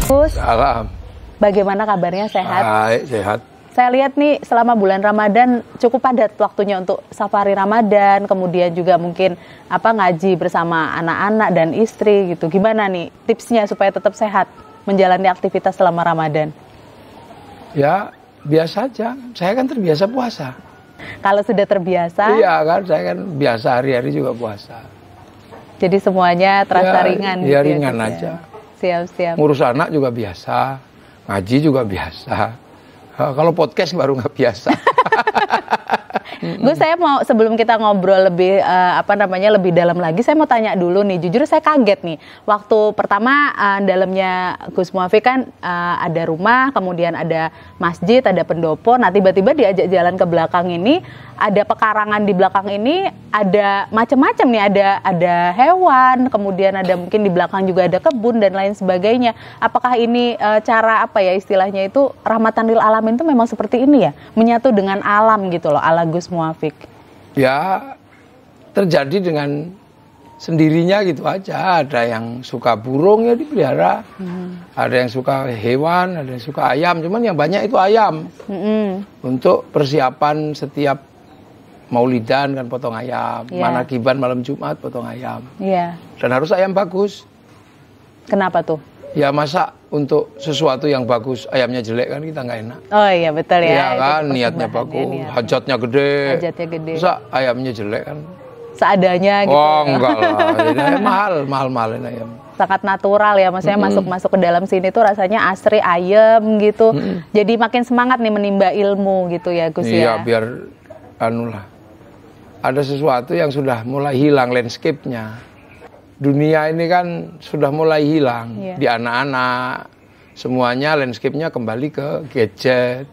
Gus, Salam. bagaimana kabarnya, sehat? Baik, sehat. Saya lihat nih selama bulan Ramadan cukup padat waktunya untuk safari Ramadan, kemudian juga mungkin ngaji bersama anak-anak dan istri gitu. Gimana nih tipsnya supaya tetap sehat menjalani aktivitas selama Ramadan? Ya, biasa aja. Saya kan terbiasa puasa. Kalau sudah terbiasa? Iya kan, saya kan biasa hari-hari juga puasa. Jadi semuanya terasa ringan gitu ya ringan Gus, aja. Siap-siap. Ngurus anak juga biasa, ngaji juga biasa. Kalau podcast baru nggak biasa. Gus, saya mau sebelum kita ngobrol lebih lebih dalam lagi, saya mau tanya dulu nih. Jujur saya kaget nih. Waktu pertama dalamnya Gus Muafiq kan ada rumah, kemudian ada masjid, ada pendopo. Nah tiba-tiba diajak jalan ke belakang ini, ada pekarangan di belakang ini, ada macam-macam nih. Ada hewan, kemudian ada mungkin di belakang juga ada kebun dan lain sebagainya. Apakah ini cara istilahnya itu rahmatan lil alamin itu memang seperti ini ya, menyatu dengan alam gitu loh, ala Gus Muafiq? Ya, terjadi dengan sendirinya gitu aja. Ada yang suka burung ya dipelihara, ada yang suka hewan, ada yang suka ayam. Cuman yang banyak itu ayam. Untuk persiapan setiap maulidan kan potong ayam, manakiban malam Jumat potong ayam. Dan harus ayam bagus. Kenapa tuh? Ya masa untuk sesuatu yang bagus ayamnya jelek kan kita nggak enak. Oh iya betul ya. Iya kan, niatnya bagus, hajatnya gede. Masa ayamnya jelek kan? Seadanya gitu. Oh enggak lah, jadi mahal-mahalin ayam. Sangat natural ya, maksudnya masuk ke dalam sini tuh rasanya asri ayam gitu. Jadi makin semangat nih menimba ilmu gitu ya Gus ya. Iya, biar ada sesuatu yang sudah mulai hilang landscape-nya. Dunia ini kan sudah mulai hilang di anak-anak. Semuanya landscape-nya kembali ke gadget.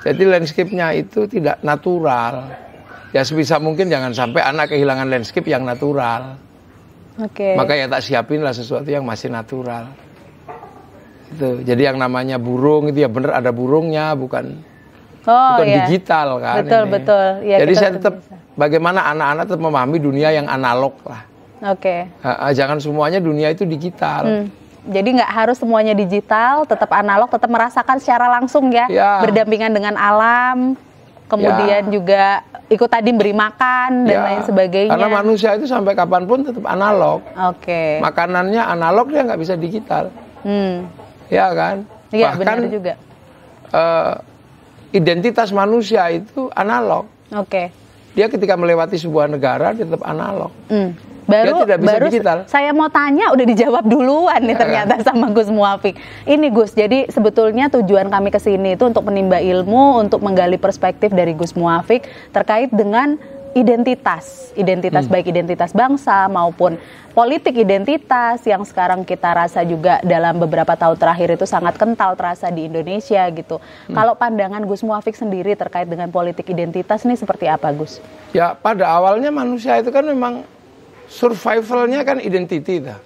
Jadi landscape-nya itu tidak natural. Ya sebisa mungkin jangan sampai anak kehilangan landscape yang natural. Maka ya tak siapin lah sesuatu yang masih natural. Itu. Jadi yang namanya burung itu ya bener ada burungnya, bukan digital kan. Betul. Ya, jadi saya tetap bagaimana anak-anak tetap memahami dunia yang analog lah. Jangan semuanya dunia itu digital. Jadi nggak harus semuanya digital, tetap analog, tetap merasakan secara langsung ya. Berdampingan dengan alam, kemudian juga ikut tadi beri makan dan lain sebagainya. Karena manusia itu sampai kapanpun tetap analog. Makanannya analog, dia nggak bisa digital. Ya kan? Iya, bahkan benar juga. Identitas manusia itu analog. Dia ketika melewati sebuah negara dia tetap analog. Dia tidak bisa digital. Saya mau tanya udah dijawab duluan nih ternyata sama Gus Muafiq. Ini Gus, jadi sebetulnya tujuan kami ke sini itu untuk menimba ilmu, untuk menggali perspektif dari Gus Muafiq terkait dengan identitas baik identitas bangsa maupun politik identitas yang sekarang kita rasa juga dalam beberapa tahun terakhir itu sangat kental terasa di Indonesia gitu. Kalau pandangan Gus Muafiq sendiri terkait dengan politik identitas ini seperti apa Gus? Ya pada awalnya manusia itu kan memang survivalnya kan identity dah.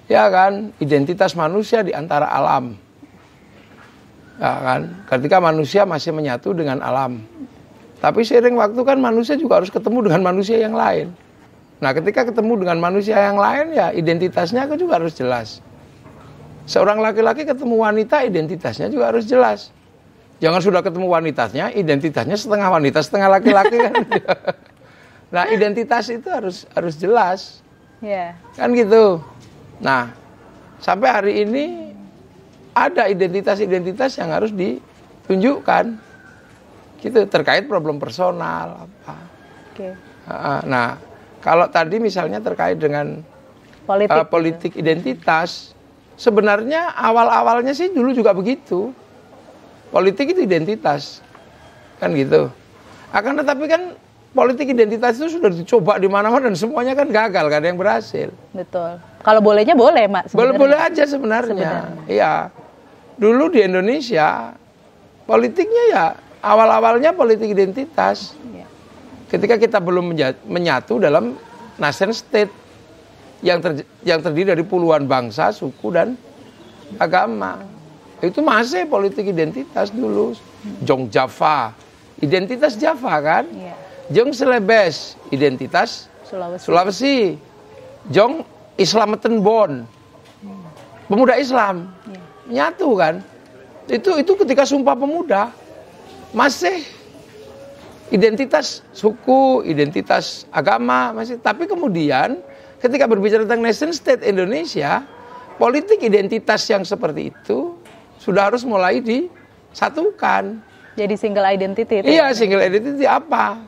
Ya kan, identitas manusia di antara alam. Ya kan, ketika manusia masih menyatu dengan alam. Tapi seiring waktu kan manusia juga harus ketemu dengan manusia yang lain. Nah, ketika ketemu dengan manusia yang lain ya identitasnya kan juga harus jelas. Seorang laki-laki ketemu wanita identitasnya juga harus jelas. Jangan sudah ketemu wanitanya, identitasnya setengah wanita, setengah laki-laki kan. Nah, identitas itu harus jelas. Kan gitu. Nah, sampai hari ini ada identitas-identitas yang harus ditunjukkan. Gitu, terkait problem personal apa. Nah, kalau tadi misalnya terkait dengan politik identitas, sebenarnya awal-awalnya sih dulu juga begitu. Politik itu identitas. Kan gitu. Akan tetapi kan politik identitas itu sudah dicoba di mana-mana dan semuanya kan gagal, gak ada yang berhasil. Betul. Kalau bolehnya boleh, Mak. Boleh aja sebenarnya. Iya. Dulu di Indonesia politiknya ya awal-awalnya politik identitas. Ketika kita belum menyatu dalam nation state yang terdiri dari puluhan bangsa, suku dan agama. Itu masih politik identitas dulu. Jong Java, identitas Java kan? Jong Celebes, identitas Sulawesi. Jong Islameten Bon, pemuda Islam. Nyatu kan. Itu ketika Sumpah Pemuda masih identitas suku, identitas agama masih. Tapi kemudian ketika berbicara tentang nation state Indonesia, politik identitas yang seperti itu sudah harus mulai disatukan. Jadi single identity. Iya, single identity apa?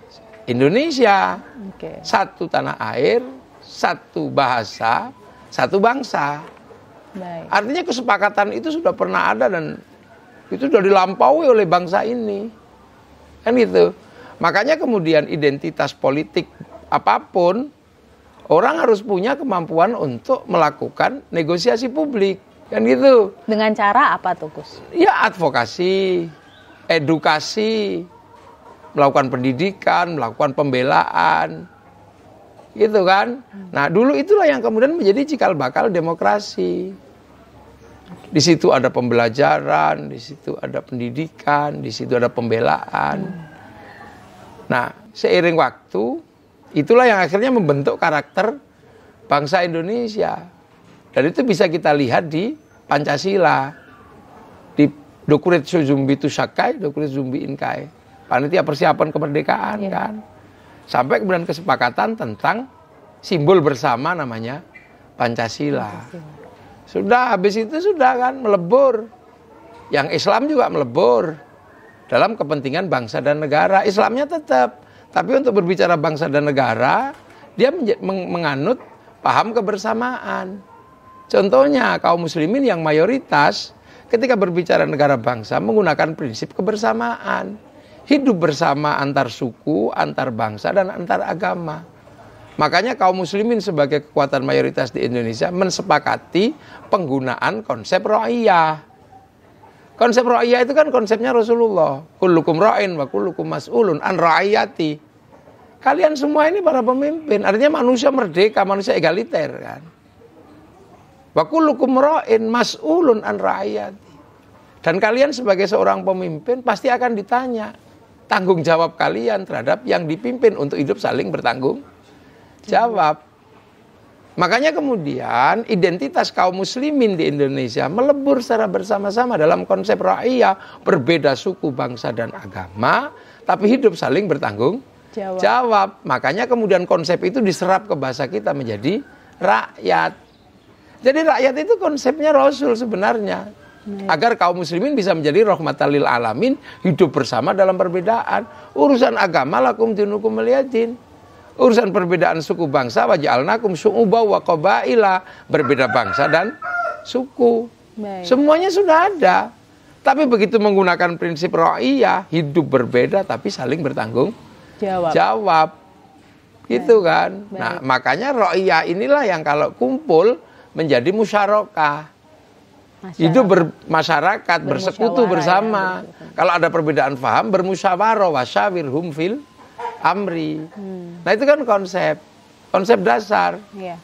Indonesia. Satu tanah air, satu bahasa, satu bangsa. Baik. Artinya kesepakatan itu sudah pernah ada dan itu sudah dilampaui oleh bangsa ini. Kan gitu. Makanya kemudian identitas politik apapun, orang harus punya kemampuan untuk melakukan negosiasi publik. Kan gitu. Dengan cara apa tuh, Gus? Ya advokasi, edukasi, melakukan pendidikan, melakukan pembelaan. Gitu kan. Nah dulu itulah yang kemudian menjadi cikal bakal demokrasi. Di situ ada pembelajaran, di situ ada pendidikan, di situ ada pembelaan. Nah, seiring waktu, itulah yang akhirnya membentuk karakter bangsa Indonesia. Dan itu bisa kita lihat di Pancasila, di Dokuretso Zumbi Tusakai, Dokuretso Zumbi Inkai, panitia persiapan kemerdekaan kan. Sampai kemudian kesepakatan tentang simbol bersama namanya Pancasila. Sudah, habis itu sudah kan melebur. Yang Islam juga melebur dalam kepentingan bangsa dan negara. Islamnya tetap, tapi untuk berbicara bangsa dan negara, dia menganut paham kebersamaan. Contohnya kaum muslimin yang mayoritas ketika berbicara negara bangsa menggunakan prinsip kebersamaan. Hidup bersama antar suku, antar bangsa, dan antar agama. Makanya kaum muslimin sebagai kekuatan mayoritas di Indonesia mensepakati penggunaan konsep ra'iyah. Konsep ra'iyah itu kan konsepnya Rasulullah. Kullukum ra'in wa kullukum mas'ulun an ra'iyati. Kalian semua ini para pemimpin. Artinya manusia merdeka, manusia egaliter kan. Wa kullukum ra'in mas'ulun an ra'iyati. Dan kalian sebagai seorang pemimpin pasti akan ditanya tanggung jawab kalian terhadap yang dipimpin untuk hidup saling bertanggung jawab. Makanya kemudian identitas kaum muslimin di Indonesia melebur secara bersama-sama dalam konsep ra'iyah, berbeda suku, bangsa, dan agama, tapi hidup saling bertanggung jawab. Makanya kemudian konsep itu diserap ke bahasa kita menjadi rakyat. Jadi rakyat itu konsepnya Rasul sebenarnya. Agar kaum muslimin bisa menjadi rahmatan lil alamin, hidup bersama dalam perbedaan. Urusan agama lakum dinukum waliyadin. Urusan perbedaan suku bangsa waja'alnakum syu'uba wa qabaila, berbeda bangsa dan suku. Baik. Semuanya sudah ada. Tapi begitu menggunakan prinsip ra'iyah, hidup berbeda tapi saling bertanggung jawab. Gitu kan. Baik. Nah, makanya ra'iyah inilah yang kalau kumpul menjadi musyarakah. Hidup bermasyarakat, bersekutu bersama. Ya, kalau ada perbedaan paham, bermusyawarah, wasyawirhum fil amri. Nah itu kan konsep dasar. Yeah.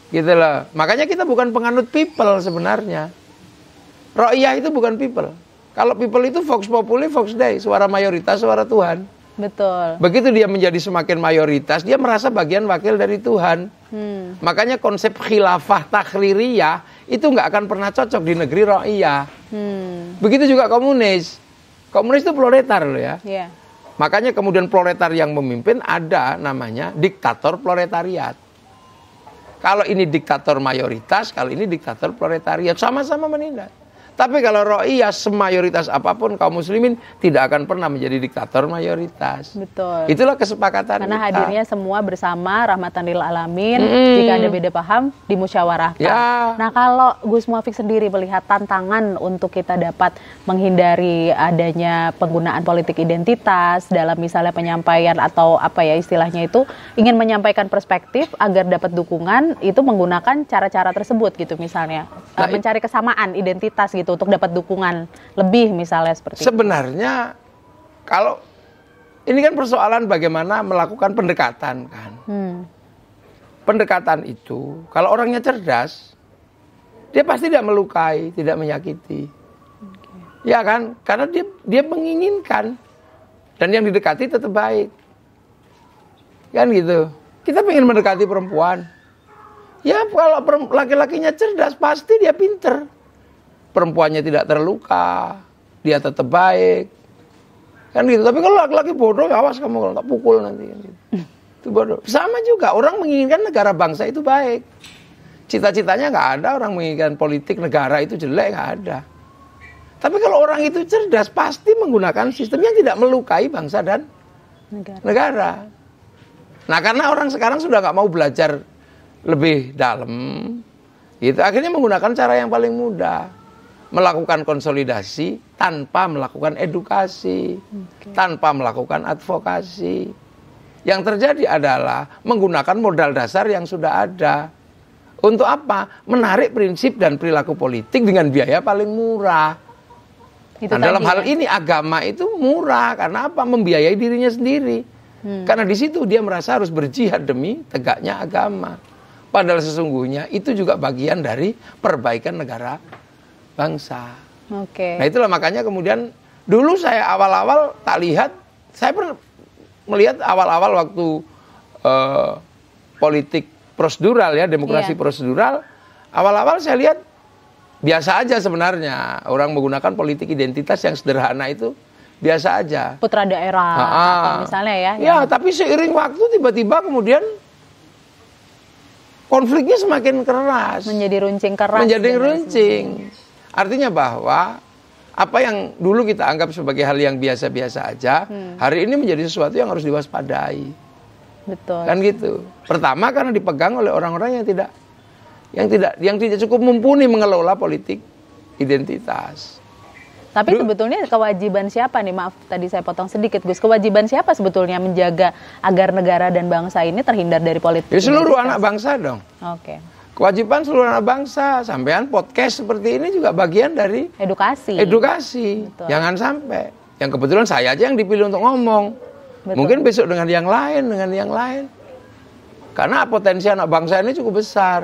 Gitu loh. Makanya kita bukan penganut people sebenarnya. Ra'iyah itu bukan people. Kalau people itu vox populi, vox dei, suara mayoritas, suara Tuhan. Betul. Begitu dia menjadi semakin mayoritas, dia merasa bagian wakil dari Tuhan. Makanya konsep khilafah takhririyah itu nggak akan pernah cocok di negeri ra'iyah. Begitu juga komunis. Komunis itu proletar loh ya. Yeah. Makanya kemudian proletar yang memimpin ada namanya diktator proletariat. Kalau ini diktator mayoritas, kalau ini diktator proletariat, sama-sama menindas. Tapi kalau ra'iyah semayoritas apapun kaum muslimin tidak akan pernah menjadi diktator mayoritas. Betul. Itulah kesepakatan karena kita. Hadirnya semua bersama rahmatan lil alamin. Jika ada beda paham dimusyawarahkan. Ya. Nah, kalau Gus Muafiq sendiri melihat tantangan untuk kita dapat menghindari adanya penggunaan politik identitas dalam misalnya penyampaian atau apa ya istilahnya itu ingin menyampaikan perspektif agar dapat dukungan itu menggunakan cara-cara tersebut gitu misalnya. Mencari kesamaan identitas gitu untuk dapat dukungan lebih misalnya seperti sebenarnya itu. Kalau ini kan persoalan bagaimana melakukan pendekatan kan. Pendekatan itu kalau orangnya cerdas dia pasti tidak melukai, tidak menyakiti. Ya kan? Karena dia menginginkan dan yang didekati tetap baik. Kan gitu. Kita pengen mendekati perempuan. Ya kalau laki-lakinya cerdas pasti dia pinter. Perempuannya tidak terluka, dia tetap baik. Kan gitu. Tapi kalau laki-laki bodoh, ya awas kamu kalau tak pukul nanti. Kan gitu. Itu bodoh. Sama juga orang menginginkan negara bangsa itu baik. Cita-citanya nggak ada orang menginginkan politik negara itu jelek, nggak ada. Tapi kalau orang itu cerdas pasti menggunakan sistem yang tidak melukai bangsa dan negara. Nah karena orang sekarang sudah nggak mau belajar lebih dalam, itu akhirnya menggunakan cara yang paling mudah, melakukan konsolidasi tanpa melakukan edukasi, tanpa melakukan advokasi. Yang terjadi adalah menggunakan modal dasar yang sudah ada. Untuk apa? Menarik prinsip dan perilaku politik dengan biaya paling murah. Nah, dalam hal ini agama itu murah karena apa? Membiayai dirinya sendiri. Karena di situ dia merasa harus berjihad demi tegaknya agama. Padahal sesungguhnya itu juga bagian dari perbaikan negara bangsa. Nah itulah makanya kemudian dulu saya awal-awal tak lihat, saya pernah melihat awal-awal waktu politik prosedural ya, demokrasi prosedural, awal-awal saya lihat biasa aja sebenarnya. Orang menggunakan politik identitas yang sederhana itu biasa aja. Putra daerah misalnya ya. Ya, tapi seiring waktu tiba-tiba kemudian konfliknya semakin keras. Menjadi runcing keras. Menjadi runcing. Artinya bahwa apa yang dulu kita anggap sebagai hal yang biasa-biasa aja, hari ini menjadi sesuatu yang harus diwaspadai. Betul. Kan gitu. Pertama karena dipegang oleh orang-orang yang tidak cukup mumpuni mengelola politik identitas. Tapi sebetulnya kewajiban siapa nih, maaf tadi saya potong sedikit Gus, kewajiban siapa sebetulnya menjaga agar negara dan bangsa ini terhindar dari politik ya, seluruh anak bangsa dong. Kewajiban seluruh anak bangsa, sampean podcast seperti ini juga bagian dari edukasi. Betul. Jangan sampai, yang kebetulan saya aja yang dipilih untuk ngomong. Betul. Mungkin besok dengan yang lain. Karena potensi anak bangsa ini cukup besar.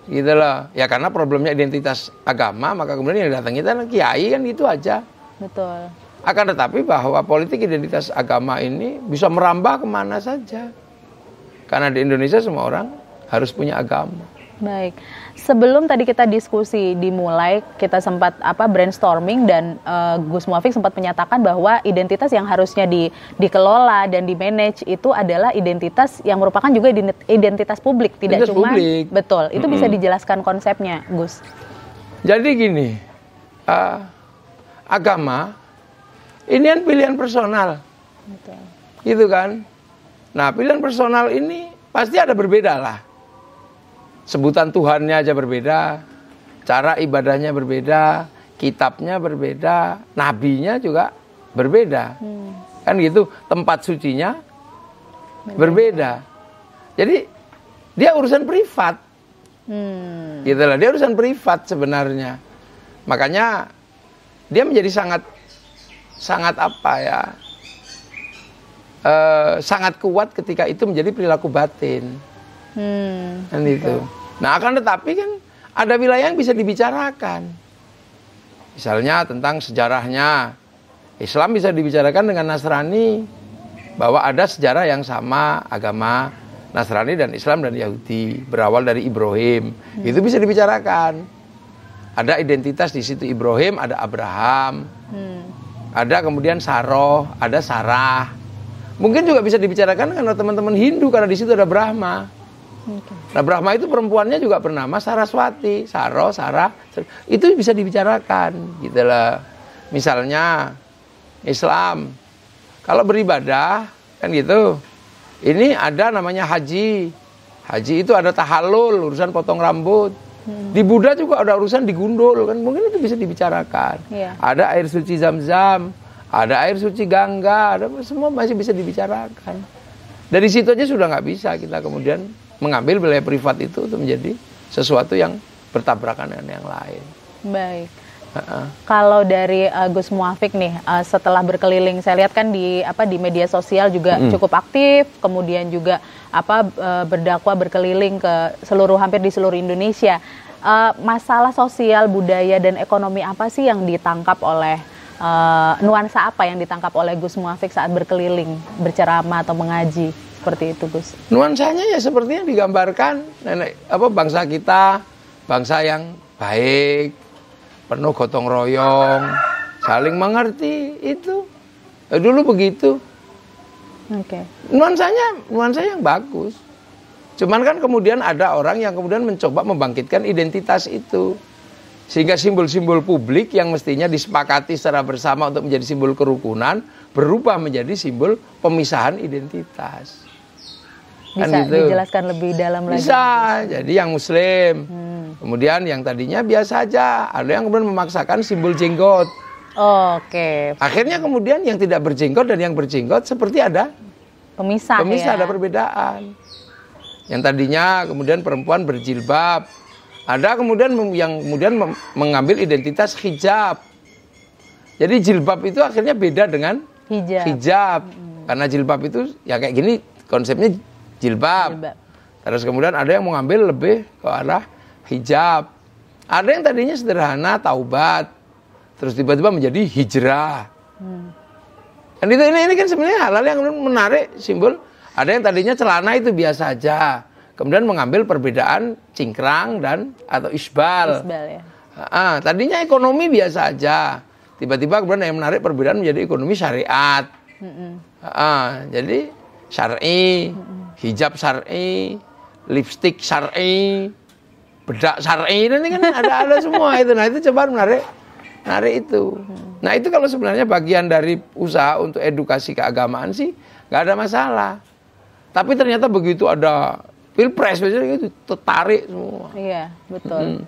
Gitu loh. Ya karena problemnya identitas agama, maka kemudian yang datang kita kiai kan gitu aja. Betul. Akan tetapi bahwa politik identitas agama ini bisa merambah kemana saja. Karena di Indonesia semua orang harus punya agama. Baik. Sebelum tadi kita diskusi dimulai, kita sempat brainstorming dan Gus Muafiq sempat menyatakan bahwa identitas yang harusnya dikelola dan di-manage itu adalah identitas yang merupakan juga identitas publik, tidak cuma publik. Betul. Itu bisa dijelaskan konsepnya, Gus. Jadi gini, agama ini kan pilihan personal. Betul. Gitu kan? Nah, pilihan personal ini pasti ada berbeda lah. Sebutan Tuhannya aja berbeda, cara ibadahnya berbeda, kitabnya berbeda, nabinya juga berbeda. Kan gitu, tempat sucinya berbeda. Jadi dia urusan privat. Gitu lah, dia urusan privat sebenarnya. Makanya dia menjadi sangat sangat kuat ketika itu menjadi perilaku batin. Kan itu. Nah akan tetapi kan ada wilayah yang bisa dibicarakan. Misalnya tentang sejarahnya. Islam bisa dibicarakan dengan Nasrani. Bahwa ada sejarah yang sama agama Nasrani dan Islam dan Yahudi. Berawal dari Ibrahim. Itu bisa dibicarakan. Ada identitas di situ Ibrahim, ada Abraham. Ada kemudian Saroh, ada Sarah. Mungkin juga bisa dibicarakan dengan teman-teman Hindu karena di situ ada Brahma. Nah Brahma itu perempuannya juga bernama Saraswati, Saroh, Sarah, itu bisa dibicarakan, gitu lah. Misalnya Islam, kalau beribadah kan gitu, ini ada namanya haji. Haji itu ada tahallul, urusan potong rambut. Di Buddha juga ada urusan digundul, kan mungkin itu bisa dibicarakan. Ada air suci Zam-Zam, ada air suci Gangga, ada semua masih bisa dibicarakan. Dari situ aja sudah nggak bisa kita kemudian mengambil wilayah privat itu untuk menjadi sesuatu yang bertabrakan dengan yang lain. Baik. Kalau dari Gus Muafiq nih, setelah berkeliling, saya lihat kan di media sosial juga cukup aktif, kemudian juga berdakwah berkeliling ke hampir di seluruh Indonesia. Masalah sosial, budaya dan ekonomi apa sih yang ditangkap oleh nuansa apa yang ditangkap oleh Gus Muafiq saat berkeliling, berceramah atau mengaji? seperti itu, Gus? Nuansanya ya seperti yang digambarkan bangsa kita, bangsa yang baik, penuh gotong royong, saling mengerti itu. Dulu begitu. Oke. Nuansanya yang bagus. Cuman kan kemudian ada orang yang kemudian mencoba membangkitkan identitas itu. Sehingga simbol-simbol publik yang mestinya disepakati secara bersama untuk menjadi simbol kerukunan berubah menjadi simbol pemisahan identitas. Bisa kan gitu. Dijelaskan lebih dalam lagi? Bisa. Jadi yang Muslim, kemudian yang tadinya biasa aja, ada yang kemudian memaksakan simbol jenggot. Oke. Akhirnya kemudian yang tidak berjenggot dan yang berjenggot seperti ada pemisah ya? Ada perbedaan. Yang tadinya kemudian perempuan berjilbab. Ada kemudian yang kemudian mengambil identitas hijab. Jadi jilbab itu akhirnya beda dengan hijab. Karena jilbab itu ya kayak gini konsepnya jilbab. Terus kemudian ada yang mengambil lebih ke arah hijab. Ada yang tadinya sederhana taubat. Terus tiba-tiba menjadi hijrah. Dan ini kan sebenarnya hal-hal yang menarik simbol. Ada yang tadinya celana itu biasa aja. Kemudian mengambil perbedaan cingkrang atau isbal. Ya. Tadinya ekonomi biasa aja. Tiba-tiba kemudian yang menarik perbedaan menjadi ekonomi syariat. Jadi syar'i, hijab syar'i, lipstik syar'i, bedak syar'i, ini kan ada semua itu. Nah itu coba menarik itu. Nah itu kalau sebenarnya bagian dari usaha untuk edukasi keagamaan sih nggak ada masalah. Tapi ternyata begitu ada Pilpres biasanya itu tertarik semua. Iya, betul.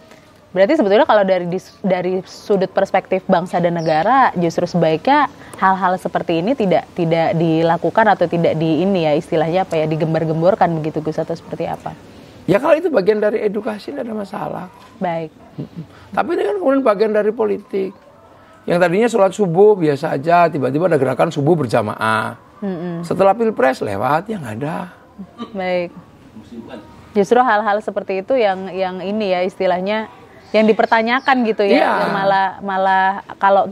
Berarti sebetulnya kalau dari sudut perspektif bangsa dan negara justru sebaiknya hal-hal seperti ini tidak dilakukan atau tidak istilahnya apa ya, digembar-gemborkan begitu, Gus, atau seperti apa? Ya kalau itu bagian dari edukasi tidak ada masalah. Baik. Tapi ini kan kemudian bagian dari politik. Yang tadinya sholat subuh biasa aja, tiba-tiba ada gerakan subuh berjamaah. Setelah Pilpres lewat yang ada. Baik. Justru hal-hal seperti itu yang ini ya istilahnya yang dipertanyakan gitu ya. Yang malah kalau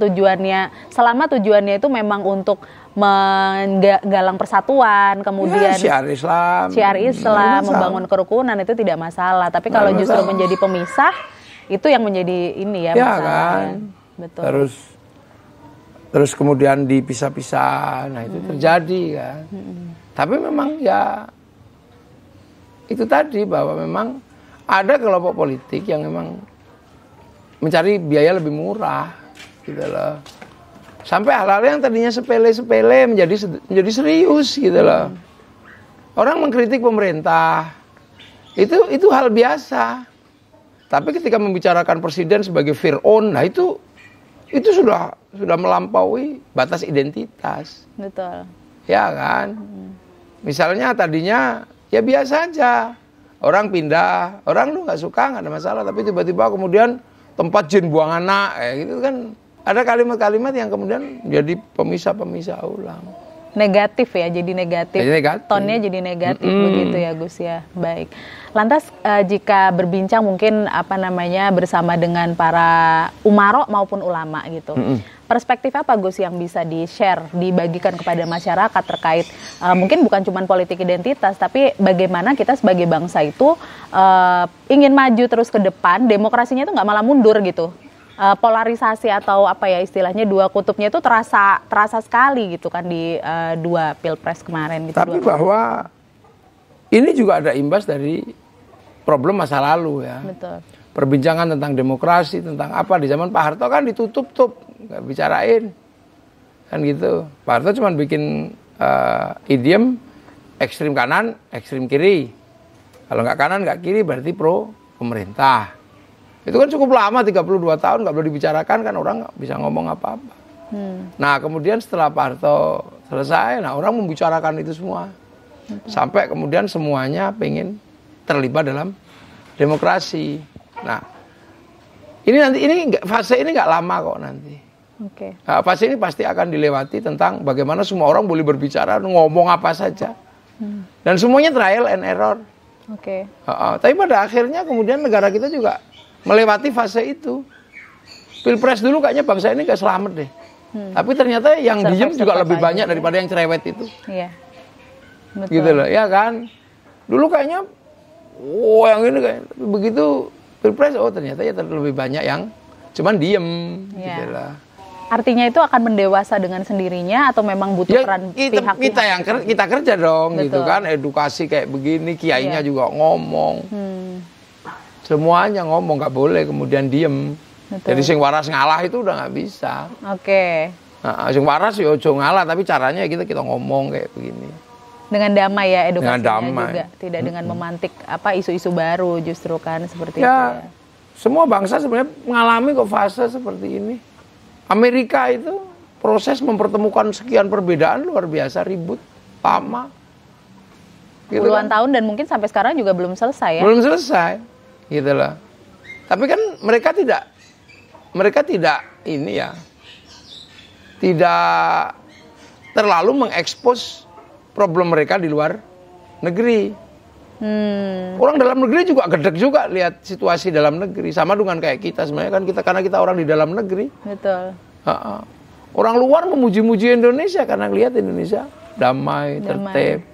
selama tujuannya itu memang untuk menggalang persatuan, kemudian syiar Islam, membangun kerukunan itu tidak masalah. Tapi kalau justru menjadi pemisah itu yang menjadi ini ya masalah. Kan? Betul. Terus kemudian dipisah-pisah, nah itu terjadi kan. Tapi memang ya itu tadi bahwa memang ada kelompok politik yang memang mencari biaya lebih murah gitu loh. Sampai hal-hal yang tadinya sepele-sepele menjadi serius gitu loh. Orang mengkritik pemerintah itu hal biasa. Tapi ketika membicarakan presiden sebagai Fir'aun, nah itu sudah melampaui batas identitas. Betul. Ya kan? Misalnya tadinya ya biasa aja. Orang pindah, orang lu nggak suka, nggak ada masalah. Tapi tiba-tiba kemudian tempat jin buang anak, gitu kan. Ada kalimat-kalimat yang kemudian jadi pemisah-pemisah ulang. Negatif ya, jadi negatif. Tonnya jadi negatif begitu ya, Gus ya. Baik. Lantas jika berbincang mungkin bersama dengan para umaro maupun ulama gitu. Perspektif apa, Gus, yang bisa di-share, dibagikan kepada masyarakat terkait mungkin bukan cuma politik identitas, tapi bagaimana kita sebagai bangsa itu ingin maju terus ke depan, demokrasinya itu nggak malah mundur gitu. Polarisasi atau apa ya istilahnya dua kutubnya itu terasa sekali gitu kan di dua pilpres kemarin gitu. Tapi bahwa ini juga ada imbas dari problem masa lalu ya. Betul. Perbincangan tentang demokrasi, tentang apa di zaman Pak Harto kan ditutup, nggak bicarain kan gitu. Pak Harto cuma bikin idiom ekstrim kanan, ekstrim kiri. Kalau nggak kanan nggak kiri berarti pro pemerintah. Itu kan cukup lama, 32 tahun nggak boleh dibicarakan kan, orang nggak bisa ngomong apa-apa. Nah kemudian setelah Pak Harto selesai, nah orang membicarakan itu semua. Sampai kemudian semuanya pengen terlibat dalam demokrasi. Nah fase ini nggak lama kok nanti. Nah, fase ini pasti akan dilewati tentang bagaimana semua orang boleh berbicara, ngomong apa saja. Dan semuanya trial and error. Tapi pada akhirnya kemudian negara kita juga melewati fase itu. Pilpres dulu kayaknya bangsa ini gak selamat deh. Tapi ternyata yang diem juga lebih banyak daripada yang cerewet itu. Iya. Betul. Gitu loh, ya kan? Dulu kayaknya, yang ini kayak, begitu pilpres, ternyata ya lebih banyak yang cuman diem, gitu lah. Artinya itu akan mendewasa dengan sendirinya atau memang butuh peran pihak-pihak? Kita kerja dong, gitu kan? Edukasi kayak begini, kiainya juga ngomong. Semuanya ngomong, nggak boleh kemudian diem. Betul. Jadi sing waras ngalah itu udah nggak bisa. Oke. Nah, sing waras ya ojo ngalah, tapi caranya kita ngomong kayak begini. Dengan damai ya, edukasinya dengan damai. Juga, tidak dengan memantik isu-isu baru justru kan seperti ya, itu ya. Semua bangsa sebenarnya mengalami kok fase seperti ini. Amerika itu proses mempertemukan sekian perbedaan luar biasa, ribut, lama. Gitu puluhan tahun dan mungkin sampai sekarang juga belum selesai ya. Belum selesai, gitu lah. Tapi kan mereka tidak ini ya, tidak terlalu mengekspos problem mereka di luar negeri. Orang dalam negeri juga gedek juga lihat situasi dalam negeri, sama dengan kayak kita sebenarnya kan, karena kita orang di dalam negeri. Betul. Orang luar memuji-muji Indonesia karena lihat Indonesia damai, tertib.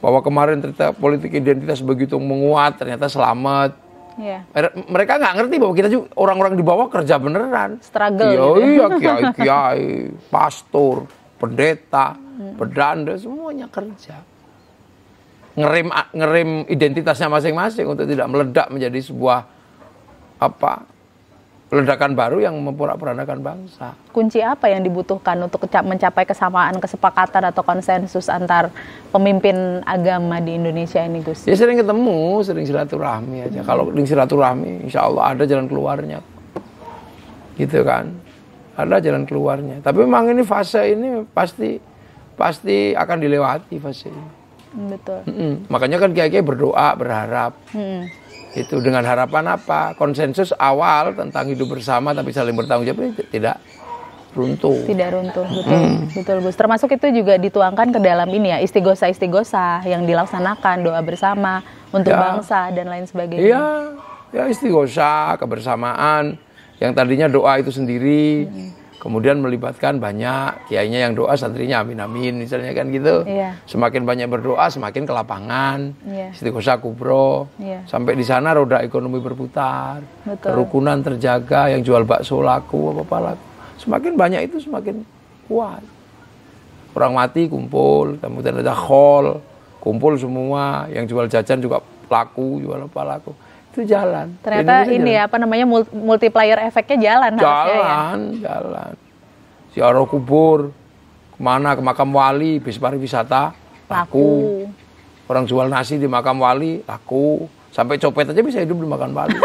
Bahwa kemarin ternyata politik identitas begitu menguat, ternyata selamat. Yeah. Mereka nggak ngerti bahwa kita juga orang-orang di bawah kerja beneran. Struggle. Iya, kiai, pastor, pendeta, pedanda, semuanya kerja. Ngerem identitasnya masing-masing untuk tidak meledak menjadi sebuah ledakan baru yang memporak-porandakan bangsa. Kunci apa yang dibutuhkan untuk mencapai kesamaan, kesepakatan atau konsensus antar pemimpin agama di Indonesia ini, Gus? Ya sering ketemu, sering silaturahmi aja. Kalau silaturahmi, insya Allah ada jalan keluarnya. Gitu kan, ada jalan keluarnya. Tapi memang ini fase ini pasti akan dilewati fase ini. Betul. Makanya kan kiai-kiai berdoa, berharap. Itu dengan harapan apa? Konsensus awal tentang hidup bersama tapi saling bertanggung jawab tidak runtuh. Tidak runtuh, betul. Betul, Gus. Termasuk itu juga dituangkan ke dalam ini ya, istighosa yang dilaksanakan, doa bersama untuk bangsa dan lain sebagainya. Ya istighosa, kebersamaan yang tadinya doa itu sendiri. Kemudian melibatkan banyak kiainya yang doa, santrinya amin amin misalnya kan gitu. Semakin banyak berdoa semakin ke lapangan. Istighosa kubro. Sampai di sana roda ekonomi berputar. Kerukunan terjaga, yang jual bakso laku apa laku. Semakin banyak itu semakin kuat. Orang mati kumpul, kemudian ada khol, kumpul semua, yang jual jajan juga laku, jual apa laku. Itu jalan. Ternyata ini jalan. Multiplier efeknya jalan harusnya ya. Jalan. Ziarah kubur, kemana, ke makam wali, bis pariwisata, laku. Orang jual nasi di makam wali, laku. Sampai copet aja bisa hidup di makam wali.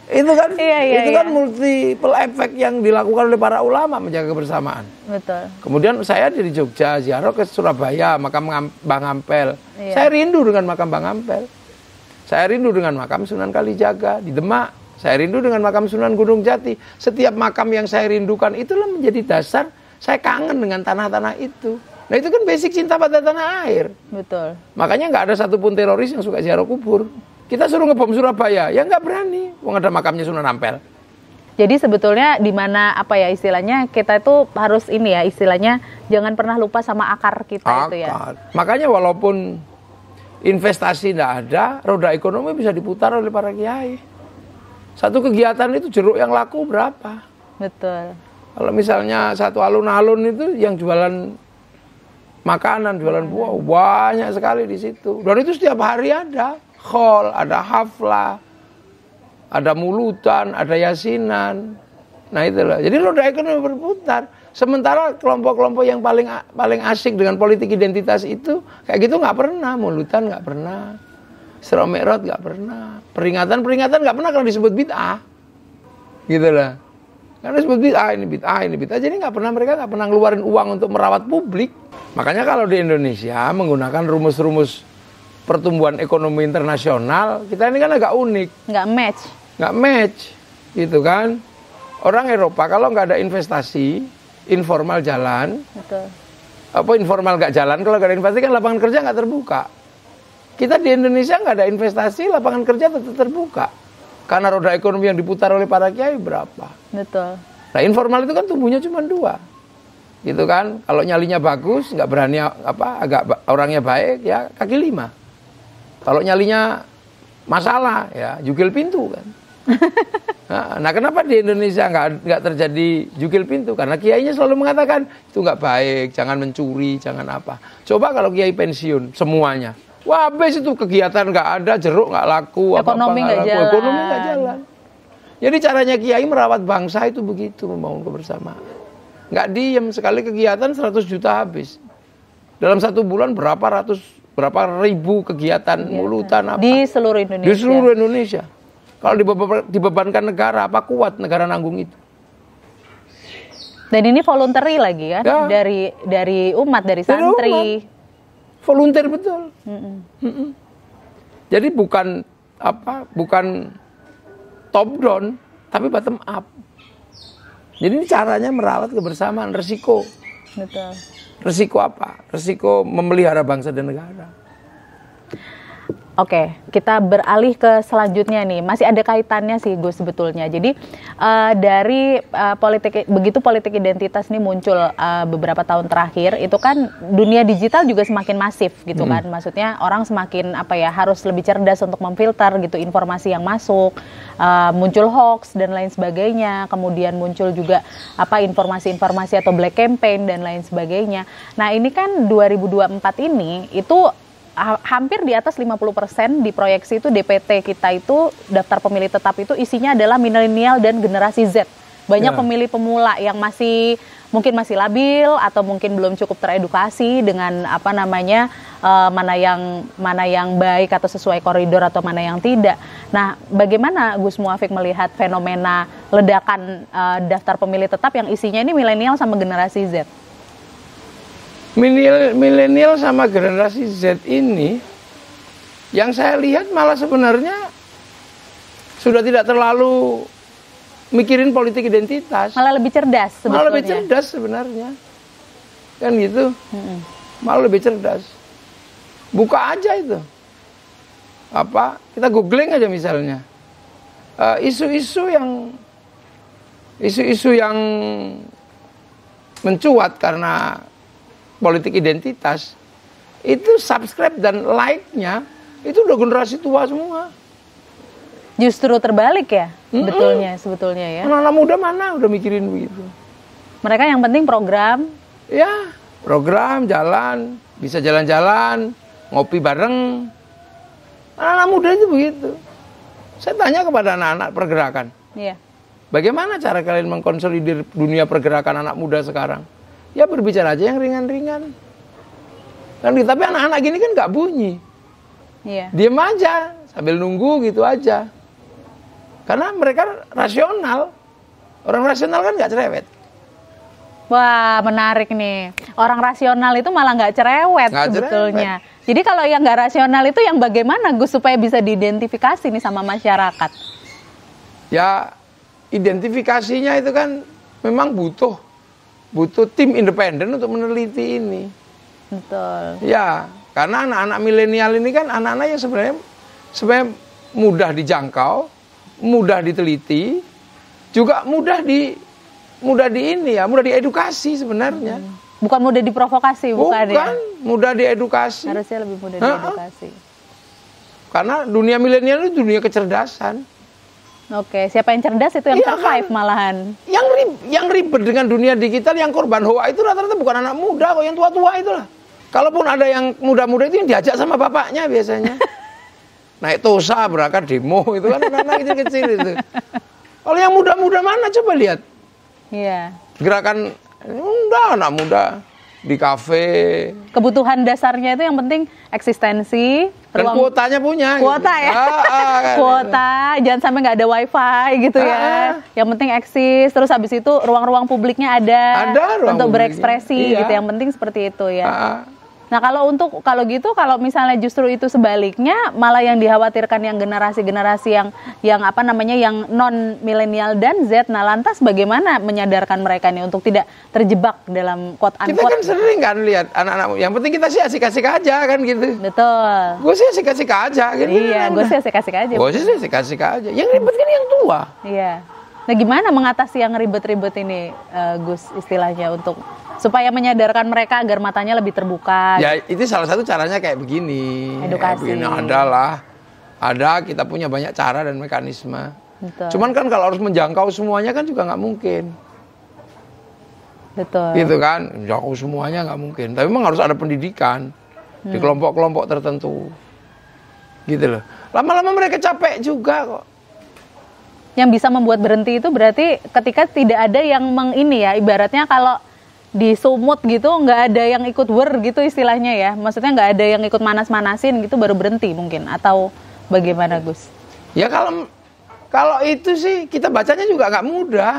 Itu kan, kan multiple efek yang dilakukan oleh para ulama menjaga kebersamaan. Betul. Kemudian saya dari Jogja, ziarah ke Surabaya, makam Bang Ampel. Saya rindu dengan makam Bang Ampel. Saya rindu dengan makam Sunan Kalijaga di Demak. Saya rindu dengan makam Sunan Gunung Jati. Setiap makam yang saya rindukan itulah menjadi dasar saya kangen dengan tanah-tanah itu. Nah itu kan basic cinta pada tanah air. Betul. Makanya nggak ada satupun teroris yang suka ziarah kubur. Kita suruh ngebom Surabaya, ya nggak berani. Wong ada makamnya Sunan Ampel. Jadi sebetulnya di mana istilahnya kita itu harus ini ya, istilahnya jangan pernah lupa sama akar kita itu ya. Makanya walaupun investasi tidak ada, roda ekonomi bisa diputar oleh para kiai. Satu kegiatan itu jeruk yang laku berapa? Betul. Kalau misalnya satu alun-alun itu yang jualan makanan, jualan buah, banyak sekali di situ. Dan itu setiap hari ada khol, ada haflah, ada mulutan, ada yasinan. Nah itulah. Jadi roda ekonomi berputar. Sementara kelompok-kelompok yang paling asik dengan politik identitas itu kayak gitu nggak pernah, mulutan nggak pernah, Isra Mi'raj nggak pernah, peringatan nggak pernah kalau disebut bid'ah, gitu lah. Karena disebut bid'ah ini bid'ah, jadi mereka nggak pernah ngeluarin uang untuk merawat publik. Makanya kalau di Indonesia menggunakan rumus-rumus pertumbuhan ekonomi internasional, kita ini kan agak unik. Nggak match, gitu kan? Orang Eropa kalau nggak ada investasi informal jalan. Betul. Informal nggak jalan, kalau nggak ada investasi kan lapangan kerja nggak terbuka. Kita di Indonesia nggak ada investasi, lapangan kerja tetap terbuka. Karena roda ekonomi yang diputar oleh para kiai berapa. Betul. Nah informal itu kan tumbuhnya cuma 2. gitu kan. Kalau nyalinya bagus, nggak berani agak orangnya baik, ya kaki 5. Kalau nyalinya masalah, ya jugil pintu kan. Nah, kenapa di Indonesia nggak terjadi jugil pintu? Karena kiainya selalu mengatakan itu nggak baik, jangan mencuri, jangan apa. Coba kalau kiai pensiun semuanya, wah habis itu kegiatan nggak ada, jeruk nggak laku, ekonomi nggak jalan. Ekonomi nggak jalan. Jadi caranya kiai merawat bangsa itu begitu, membangun kebersamaan. Nggak diem, sekali kegiatan 100 juta habis. Dalam 1 bulan berapa ribu kegiatan mulutan apa? Di seluruh Indonesia. Di seluruh Indonesia. Kalau dibebankan negara, apa kuat negara nanggung itu? Dan ini voluntary lagi kan? Ya. Dari umat, dari santri. Volunteer betul. Jadi bukan top down, tapi bottom up. Jadi ini caranya merawat kebersamaan, resiko. Betul. Resiko apa? Resiko memelihara bangsa dan negara. Oke, kita beralih ke selanjutnya nih. Masih ada kaitannya sih Gus sebetulnya. Jadi dari politik identitas nih muncul beberapa tahun terakhir, itu kan dunia digital juga semakin masif gitu kan. Maksudnya orang semakin harus lebih cerdas untuk memfilter gitu informasi yang masuk. Muncul hoax dan lain sebagainya. Kemudian muncul juga informasi-informasi atau black campaign dan lain sebagainya. Nah, ini kan 2024 ini itu hampir di atas 50% diproyeksi itu DPT kita itu daftar pemilih tetap itu isinya adalah milenial dan generasi Z. Banyak pemilih pemula yang mungkin masih labil atau mungkin belum cukup teredukasi dengan mana yang baik atau sesuai koridor atau mana yang tidak. Nah, bagaimana Gus Muafiq melihat fenomena ledakan daftar pemilih tetap yang isinya ini milenial sama generasi Z? Milenial sama generasi Z ini yang saya lihat malah sebenarnya sudah tidak terlalu mikirin politik identitas. Malah lebih cerdas sebetulnya. Malah lebih cerdas sebenarnya. Kan gitu. Malah lebih cerdas. Buka aja itu. Kita googling aja misalnya. Isu-isu yang mencuat karena politik identitas itu subscribe dan like-nya itu udah generasi tua semua. Justru terbalik ya, sebetulnya ya. Anak-anak muda mana udah mikirin begitu. Mereka yang penting program. Ya, program, jalan, bisa jalan-jalan, ngopi bareng. Anak-anak muda itu begitu. Saya tanya kepada anak-anak pergerakan. Iya. Bagaimana cara kalian mengkonsolidir dunia pergerakan anak muda sekarang? Ya berbicara aja yang ringan-ringan. Tapi anak-anak gini kan nggak bunyi. Iya. Diem aja sambil nunggu gitu aja. Karena mereka rasional. Orang rasional kan nggak cerewet. Wah, menarik nih. Orang rasional itu malah nggak cerewet sebetulnya. Jadi kalau yang nggak rasional itu yang bagaimana Gus supaya bisa diidentifikasi nih sama masyarakat? Ya, identifikasinya itu kan memang butuh tim independen untuk meneliti ini. Betul. Ya, karena anak-anak milenial ini kan anak-anak yang sebenarnya mudah dijangkau, mudah diteliti, juga mudah diedukasi sebenarnya. Bukan mudah diprovokasi, bukan ya? Mudah diedukasi. Harusnya lebih mudah diedukasi. Karena dunia milenial itu dunia kecerdasan. Oke, siapa yang cerdas itu yang survive kan? Malahan. Yang ribet dengan dunia digital, yang korban hoa itu rata-rata bukan anak muda kok, yang tua-tua itulah. Kalaupun ada yang muda-muda itu yang diajak sama bapaknya biasanya. Naik Tosa, berangkat demo, itu kan anak-anak kecil-kecil itu. Kalau yang muda-muda mana coba lihat. Iya. Gerakan anak muda di kafe. Kebutuhan dasarnya itu yang penting eksistensi. Dan kuotanya punya. Kuota gitu. Ya. Kuota, jangan sampai nggak ada wifi gitu ya. Yang penting eksis. Terus habis itu ruang-ruang publiknya ada untuk berekspresi gitu. Yang penting seperti itu ya. Nah kalau misalnya justru itu sebaliknya, malah yang dikhawatirkan yang generasi-generasi yang non milenial dan Z. Nah lantas bagaimana menyadarkan mereka nih untuk tidak terjebak dalam quote-unquote. Kita kan sering kan lihat anak-anak, yang penting kita sih asik-asik aja kan gitu. Betul. Gue sih asik-asik aja gitu. Iya, gue sih asik-asik aja. Gue sih asik-asik aja. Yang ribet kan yang tua. Iya. Nah gimana mengatasi yang ribet-ribet ini, Gus, istilahnya untuk supaya menyadarkan mereka agar matanya lebih terbuka? Ya itu salah satu caranya kayak begini. Edukasi. Begini ada kita punya banyak cara dan mekanisme. Betul. Cuman kan kalau harus menjangkau semuanya kan juga nggak mungkin. Betul. Gitu kan, menjangkau semuanya nggak mungkin. Tapi memang harus ada pendidikan di kelompok-kelompok tertentu. Gitu loh. Lama-lama mereka capek juga kok. Yang bisa membuat berhenti itu berarti ketika tidak ada yang ibaratnya kalau di sumut gitu nggak ada yang ikut gitu istilahnya ya, maksudnya nggak ada yang ikut manas-manasin gitu baru berhenti mungkin, atau bagaimana Gus? Ya kalau itu sih kita bacanya juga nggak mudah.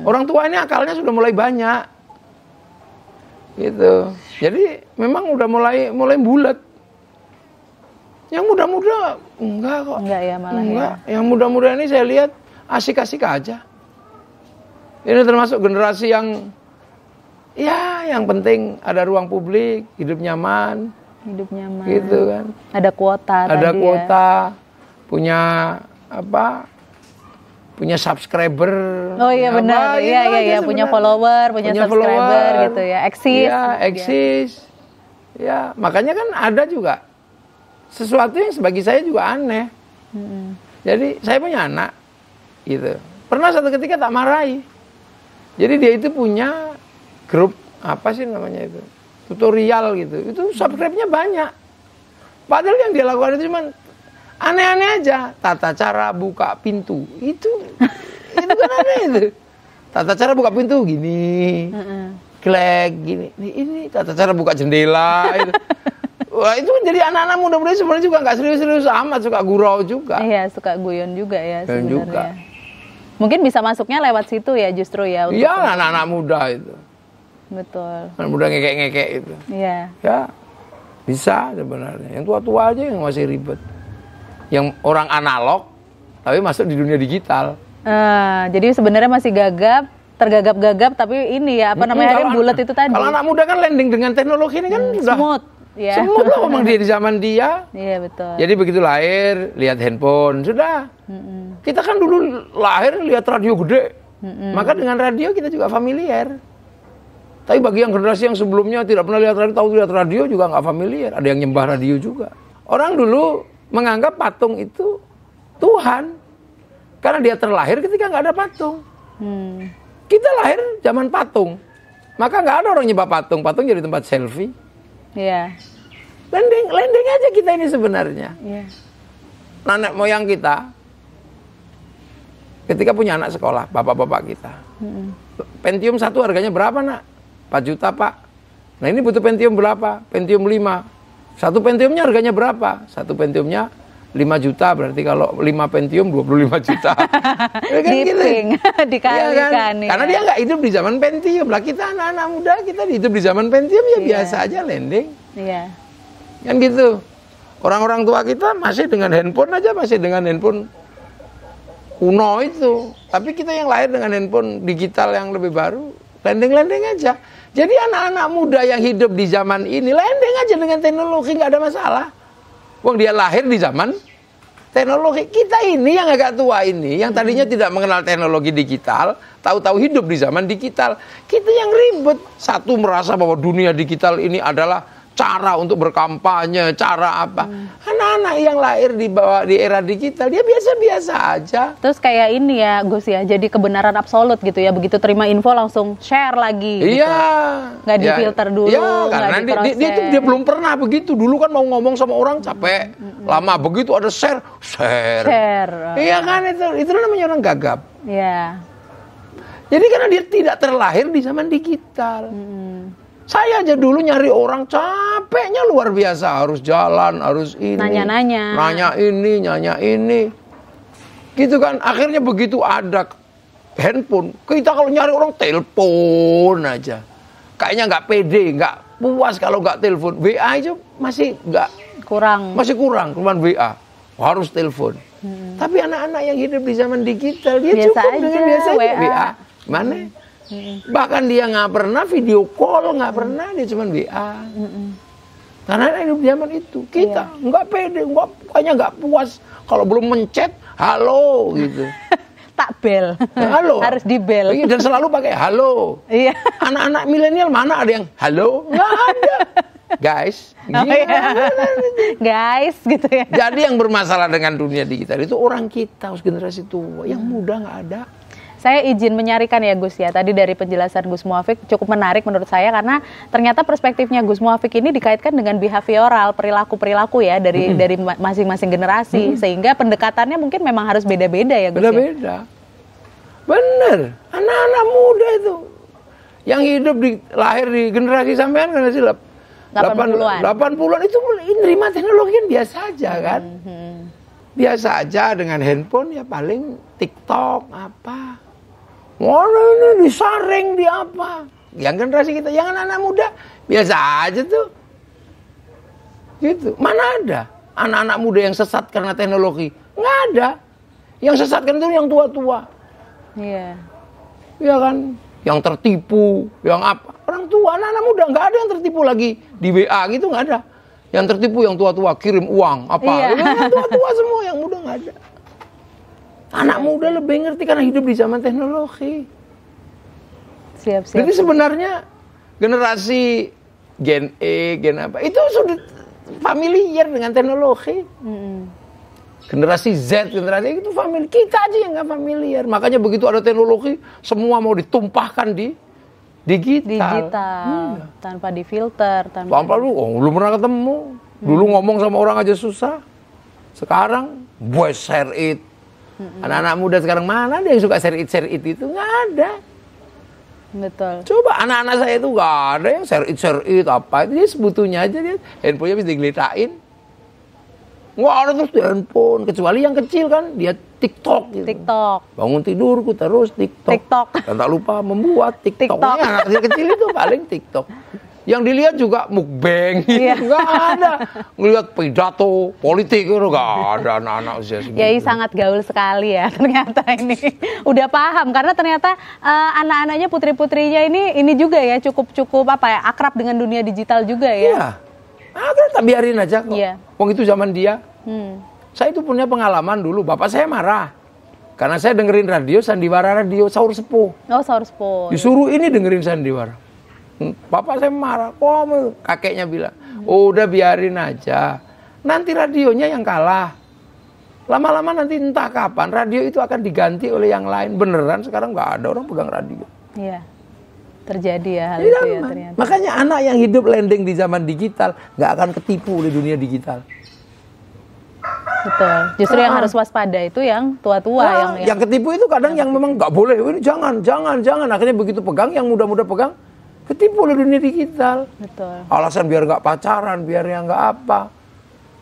Orang tua ini akalnya sudah mulai banyak gitu, jadi memang udah mulai bulat. Yang muda-muda enggak kok. Enggak ya malah enggak. ya. Yang muda-muda ini saya lihat asik-asik aja. Ini termasuk generasi yang yang penting ada ruang publik, hidup nyaman. Hidup nyaman. Gitu kan. Ada kuota ya. Punya punya subscriber. Oh iya benar. Iya, punya follower, punya subscriber gitu ya. Eksis. Ya, makanya kan ada juga sesuatu yang bagi saya juga aneh. Jadi saya punya anak gitu. Pernah satu ketika tak marahi. Jadi dia itu punya grup apa sih namanya itu? Tutorial gitu. Itu subscribe-nya banyak. Padahal yang dia lakukan itu cuma aneh-aneh aja. Tata cara buka pintu. Itu kan aneh itu. Tata cara buka pintu gini. Klek gini. Ini tata cara buka jendela itu. Wah itu jadi anak-anak muda-muda sebenarnya juga nggak serius-serius amat, suka gurau juga. Iya, suka guyon juga ya sebenarnya. Mungkin bisa masuknya lewat situ ya justru ya. Iya, anak-anak muda itu. Betul. Anak muda ngekek-ngekek itu. Iya. Ya, bisa sebenarnya. Yang tua-tua aja yang masih ribet. Yang orang analog, tapi masuk di dunia digital. Jadi sebenarnya masih tergagap-gagap, tapi ini ya, akhirnya bulat itu tadi. Kalau anak muda kan landing dengan teknologi ini kan udah smooth. Ya. Semua lah memang dia di zaman dia. Iya betul. Jadi begitu lahir lihat handphone sudah. Kita kan dulu lahir lihat radio gede. Maka dengan radio kita juga familiar. Tapi bagi yang generasi yang sebelumnya tidak pernah lihat radio, tahu lihat radio juga nggak familiar. Ada yang nyembah radio juga. Orang dulu menganggap patung itu Tuhan karena dia terlahir ketika nggak ada patung. Kita lahir zaman patung. Maka nggak ada orang nyembah patung. Patung jadi tempat selfie. Iya. Landing aja kita ini sebenarnya. Iya. Nenek moyang kita ketika punya anak sekolah, bapak-bapak kita. Pentium 1 harganya berapa, Nak? 4 juta, Pak. Nah, ini butuh Pentium berapa? Pentium 5. Satu Pentiumnya harganya berapa? Satu Pentiumnya 5 juta, berarti kalau 5 Pentium 25 juta. Ya kan gitu. Dikalikan ya kan? Ya. Karena dia nggak hidup di zaman Pentium. Lah kita anak-anak muda, kita hidup di zaman Pentium ya biasa aja landing. Iya. Kan gitu. Orang-orang tua kita masih dengan handphone aja, masih dengan handphone kuno itu. Tapi kita yang lahir dengan handphone digital yang lebih baru, landing-landing aja. Jadi anak-anak muda yang hidup di zaman ini, landing aja dengan teknologi, nggak ada masalah. Wong dia lahir di zaman teknologi. Kita ini yang agak tua ini, yang tadinya tidak mengenal teknologi digital, tahu-tahu hidup di zaman digital. Kita yang ribet. Satu merasa bahwa dunia digital ini adalah cara untuk berkampanye, cara apa. Anak-anak yang lahir di era digital, dia biasa-biasa aja. Terus kayak ini ya, Gus ya, jadi kebenaran absolut gitu ya. Begitu terima info langsung share lagi gitu. Iya. Nggak difilter dulu, karena dia belum pernah begitu. Dulu kan mau ngomong sama orang capek. Lama begitu ada share. Iya kan, itu namanya orang gagap. Iya. Jadi karena dia tidak terlahir di zaman digital. Saya aja dulu nyari orang capeknya luar biasa. Harus jalan, harus ini. Nanya-nanya. Nanya ini. Gitu kan. Akhirnya begitu ada handphone. Kita kalau nyari orang telepon aja. Kayaknya nggak pede, nggak puas kalau nggak telepon. WA aja masih nggak. Masih kurang, cuma WA. Harus telepon. Tapi anak-anak yang hidup di zaman digital, dia biasa cukup aja, dengan biasa WA. Mana? Bahkan dia nggak pernah video call, nggak pernah, dia cuma WA. Karena hidup zaman itu kita nggak pede, kayaknya nggak puas kalau belum mencet halo gitu. tak bel. Halo. Harus di bel. Dan selalu pakai halo. Iya. Anak-anak milenial mana ada yang halo? Nggak ada. Guys, guys gitu ya. Jadi yang bermasalah dengan dunia digital itu orang kita, generasi tua. Yang muda nggak ada. Saya izin menyarikan ya Gus ya, tadi dari penjelasan Gus Muafiq cukup menarik menurut saya karena ternyata perspektifnya Gus Muafiq ini dikaitkan dengan behavioral, perilaku-perilaku ya dari masing-masing generasi, sehingga pendekatannya mungkin memang harus beda-beda ya Gus. Beda-beda. Bener, anak-anak muda itu yang hidup lahir di generasi sampean generasi 80-an itu menerima teknologi kan biasa aja kan. Biasa aja dengan handphone ya paling TikTok apa. Mana ini disaring di apa? Yang generasi kita, yang anak-anak muda biasa aja tuh. Gitu. Mana ada anak-anak muda yang sesat karena teknologi? Nggak ada. Yang sesatkan itu yang tua-tua. Iya. Iya kan? Yang tertipu, yang apa? Orang tua, anak-anak muda nggak ada yang tertipu lagi di WA gitu, nggak ada. Yang tertipu yang tua-tua kirim uang apa? Iya. Yang tua-tua semua, yang muda nggak ada. Anak muda lebih ngerti karena hidup di zaman teknologi. Siap. Jadi sebenarnya generasi Gen E, Gen apa itu sudah familiar dengan teknologi. Generasi Z, generasi itu familiar. Kita aja yang nggak familiar. Makanya begitu ada teknologi, semua mau ditumpahkan di digital. Tanpa difilter. Tanpa belum pernah ketemu. Dulu ngomong sama orang aja susah. Sekarang voice share it. Anak-anak muda sekarang mana ada yang suka share it itu? Nggak ada. Betul. Coba anak-anak saya itu nggak ada yang share it apa. Itu dia sebetulnya aja dia handphonenya bisa digeledakin. Nggak ada terus di handphone. Kecuali yang kecil kan dia TikTok gitu. TikTok. Bangun tidurku terus TikTok. Dan tak lupa membuat TikTok. Anak kecil itu paling TikTok. Yang dilihat juga mukbang gitu. Nggak ada. Ngelihat pidato politik itu nggak ada anak-anak usia segitu. Yai sangat gaul sekali ya ternyata ini. Udah paham karena ternyata anak-anaknya putri-putrinya ini juga ya cukup apa ya akrab dengan dunia digital juga ya. Iya. Tak biarin aja kok. Iya. Wong itu zaman dia. Saya itu punya pengalaman dulu. Bapak saya marah. Karena saya dengerin radio, sandiwara radio, sahur sepuh. Oh, sahur sepuh. Disuruh ini dengerin sandiwara. Bapak saya marah. Kok kakeknya bilang, udah biarin aja. Nanti radionya yang kalah. Lama-lama nanti entah kapan radio itu akan diganti oleh yang lain. Beneran sekarang nggak ada orang pegang radio. Iya. Terjadi ya hal itu ya ternyata. Makanya anak yang hidup landing di zaman digital nggak akan ketipu oleh dunia digital. Betul. Justru yang harus waspada itu yang tua-tua yang ketipu itu kadang yang memang nggak boleh. Ini jangan. Akhirnya begitu pegang, yang muda-muda pegang, ketipu oleh dunia digital. Betul. Alasan biar nggak pacaran, biar yang nggak apa.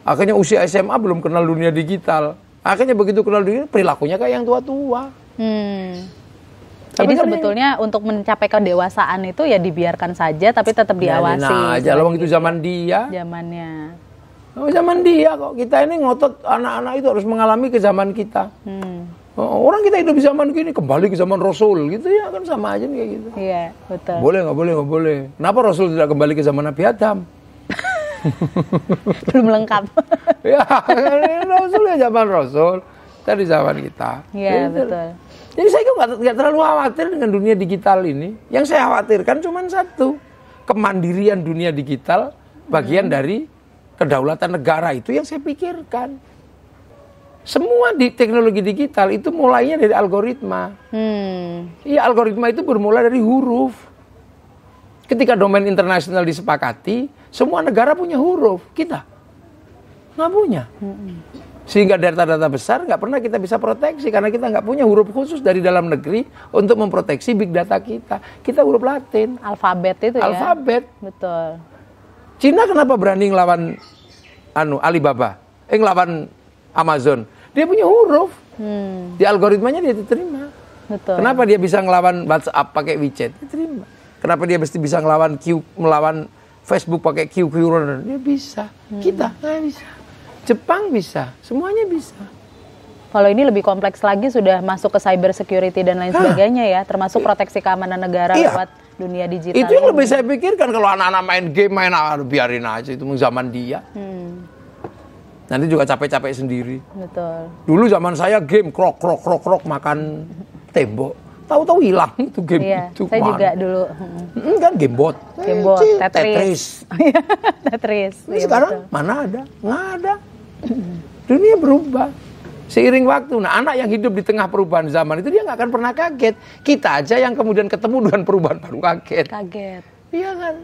Akhirnya usia SMA belum kenal dunia digital. Akhirnya begitu kenal dunia, perilakunya kayak yang tua-tua. Jadi sebetulnya untuk mencapai kedewasaan itu ya dibiarkan saja, tapi tetap diawasi. Nah, aja itu zaman dia. Zamannya. Zaman dia kok. Kita ini ngotot anak-anak itu harus mengalami ke zaman kita. Orang kita hidup di zaman gini, kembali ke zaman Rasul gitu ya, kan sama aja nih kayak gitu. Iya, betul. Nggak boleh. Kenapa Rasul tidak kembali ke zaman Nabi Adam? Belum lengkap. Ya, Rasul ya zaman Rasul. Tadi zaman kita. Iya, betul. Jadi saya nggak terlalu khawatir dengan dunia digital ini. Yang saya khawatirkan cuma satu. Kemandirian dunia digital, bagian dari kedaulatan negara itu yang saya pikirkan. Semua di teknologi digital itu mulainya dari algoritma. Iya, algoritma itu bermula dari huruf. Ketika domain internasional disepakati, semua negara punya huruf. Kita nggak punya. Sehingga data-data besar nggak pernah kita bisa proteksi. Karena kita nggak punya huruf khusus dari dalam negeri untuk memproteksi big data kita. Kita huruf Latin. Alfabet itu ya? Alfabet. Betul. Cina kenapa berani ngelawan Alibaba? Ngelawan Amazon? Dia punya huruf. Di algoritmanya dia diterima. Betul. Kenapa dia bisa ngelawan WhatsApp pakai WeChat? Diterima. Kenapa dia mesti bisa melawan Facebook pakai QQ Runner? Dia bisa. Kita nggak bisa. Jepang bisa. Semuanya bisa. Kalau ini lebih kompleks lagi, sudah masuk ke cyber security dan lain sebagainya ya, termasuk proteksi keamanan negara lewat dunia digital. Itu yang lebih saya pikirkan. Kalau anak-anak main game, biarin aja, itu zaman dia. Nanti juga capek-capek sendiri. Betul. Dulu zaman saya game krok makan tembok. Tahu-tahu hilang itu game iya, itu. Saya juga dulu. Kan gamebot. Gamebot, Tetris. Tetris. Iya, sekarang betul. Mana ada? Nggak ada. Dunia berubah. Seiring waktu. Nah, anak yang hidup di tengah perubahan zaman itu dia nggak akan pernah kaget. Kita aja yang kemudian ketemu dengan perubahan baru kaget. Kaget. Iya kan?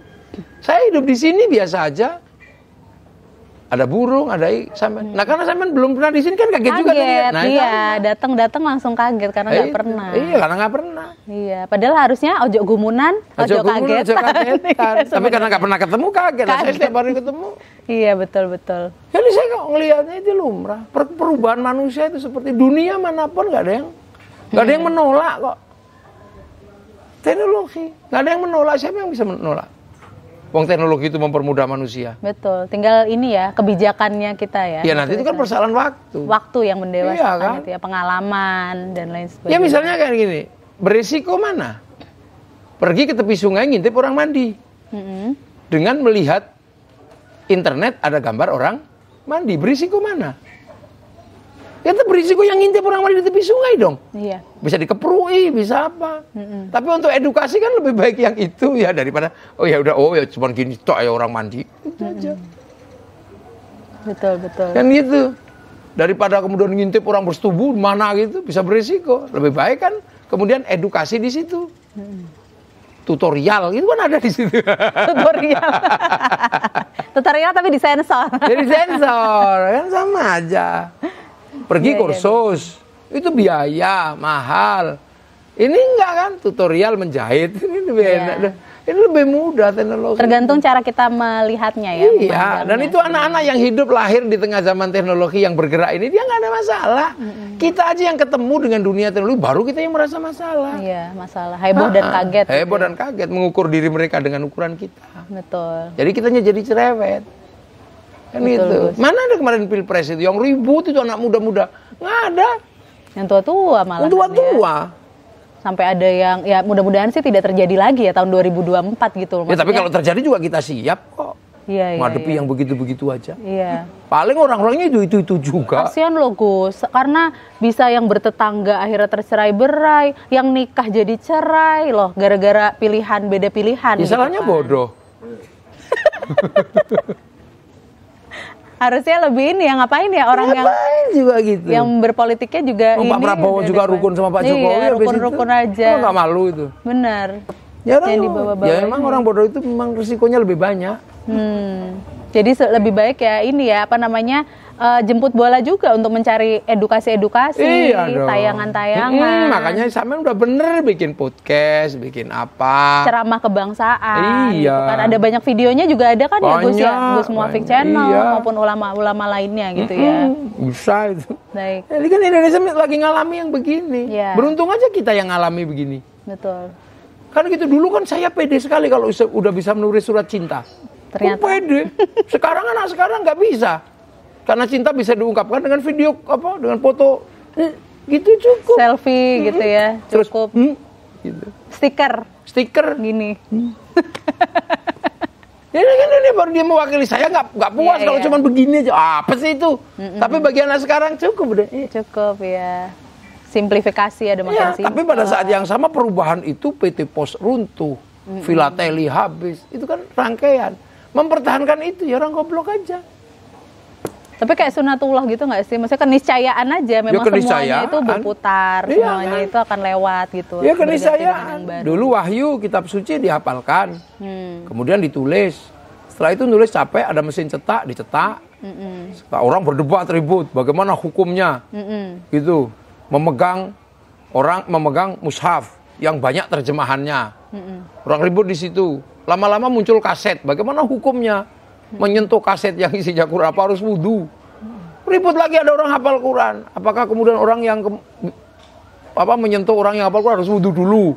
Saya hidup di sini biasa aja. Ada burung, ada sampean. Nah, karena sampean belum pernah di sini kan kaget juga kan? Nah, iya, datang langsung kaget karena nggak pernah. Iya, karena nggak pernah. Iya, padahal harusnya ojo gumunan, ojo kaget. Tapi karena nggak pernah ketemu kaget. Nah, saya setiap hari ketemu. Iya, betul. Jadi saya kok ngelihatnya itu lumrah. Perubahan manusia itu seperti dunia manapun nggak ada yang menolak kok. Teknologi nggak ada yang menolak. Siapa yang bisa menolak? Wong teknologi itu mempermudah manusia. Betul. Tinggal ini ya kebijakannya kita ya. Ya nanti itu kan persoalan waktu. Waktu yang mendewasakan iya, kan? itu ya, pengalaman dan lain sebagainya. Ya misalnya kayak gini, berisiko mana? Pergi ke tepi sungai ngintip orang mandi. Dengan melihat internet ada gambar orang mandi, berisiko mana? Ya itu berisiko yang ngintip orang mandi di tepi sungai dong. Iya. Bisa dikeprui, bisa apa. Tapi untuk edukasi kan lebih baik yang itu ya daripada ya cuma gini tok ya orang mandi. Itu aja. Betul. Kan gitu. Daripada kemudian ngintip orang bersetubuh mana gitu bisa berisiko. Lebih baik kan kemudian edukasi di situ. Tutorial itu kan ada di situ. Tutorial tapi disensor. Jadi sensor kan sama aja. Pergi kursus, itu biaya, mahal. Ini enggak kan, tutorial menjahit. Ini lebih enak. Ini lebih mudah teknologi. Tergantung cara kita melihatnya ya. Iya, dan itu anak-anak yang hidup lahir di tengah zaman teknologi yang bergerak ini, dia nggak ada masalah. Kita aja yang ketemu dengan dunia teknologi, baru kita yang merasa masalah. Iya, masalah. Heboh dan kaget. Heboh dan kaget, mengukur diri mereka dengan ukuran kita. Betul. Jadi kitanya jadi cerewet. Kan gitu. Mana ada kemarin pilpres itu yang ribut itu anak muda-muda, nggak ada. Yang tua-tua malah. Yang tua-tua. Ya. Sampai ada yang ya mudah-mudahan sih tidak terjadi lagi ya tahun 2024 gitu. Ya tapi kalau terjadi juga kita siap kok. Iya. Ngadepi yang begitu-begitu aja. Iya. Paling orang-orangnya itu juga. Kasihan loh Gus, karena bisa yang bertetangga akhirnya tercerai-berai, yang nikah jadi cerai loh gara-gara pilihan beda pilihan. Ya, salahnya gitu kan. Bodoh. Harusnya lebih ini ya ngapain ya orang juga gitu. Yang berpolitiknya juga ini. Pak Prabowo juga rukun sama Pak Jokowi. Iya, rukun-rukun aja. Kalau nggak malu itu. Benar. Ya, memang orang bodoh itu memang risikonya lebih banyak. Jadi lebih baik ya ini ya jemput bola juga untuk mencari edukasi-edukasi, tayangan-tayangan. Makanya Samen udah bener bikin podcast, bikin apa. Ceramah kebangsaan. Iya. Gitu kan. Ada banyak videonya juga ada kan ya Gus ya, Gus Muafik Channel maupun ulama-ulama lainnya gitu ya. Bisa itu. Baik. Jadi kan Indonesia lagi ngalami yang begini. Ya. Beruntung aja kita yang ngalami begini. Betul. Kan gitu dulu kan saya pede sekali kalau udah bisa menulis surat cinta. Ternyata. Pede. Sekarang anak sekarang nggak bisa. Karena cinta bisa diungkapkan dengan video dengan foto gitu cukup. Selfie gitu ya, cukup. Terus, gitu. Stiker gini. Ini baru dia mewakili saya nggak puas kalau cuma begini aja. Apa sih itu? Tapi bagi anak sekarang cukup deh. Cukup ya. Simplifikasi ada makin simpel. Tapi pada saat yang sama perubahan itu PT Pos runtuh, Filateli habis. Itu kan rangkaian. Mempertahankan itu ya orang goblok aja. Tapi kayak sunatullah gitu nggak sih? Maksudnya keniscayaan aja, memang semuanya itu berputar, semuanya itu akan lewat gitu. Ya keniscayaan. Dulu wahyu, kitab suci dihafalkan, kemudian ditulis. Setelah itu nulis capek, ada mesin cetak, dicetak. Orang berdebat ribut, bagaimana hukumnya, gitu. Memegang mushaf yang banyak terjemahannya. Orang ribut di situ. Lama-lama muncul kaset, bagaimana hukumnya? Menyentuh kaset yang isinya Quran apa harus wudu. Ribut lagi ada orang hafal Quran. Apakah kemudian orang yang menyentuh orang yang hafal Quran harus wudu dulu?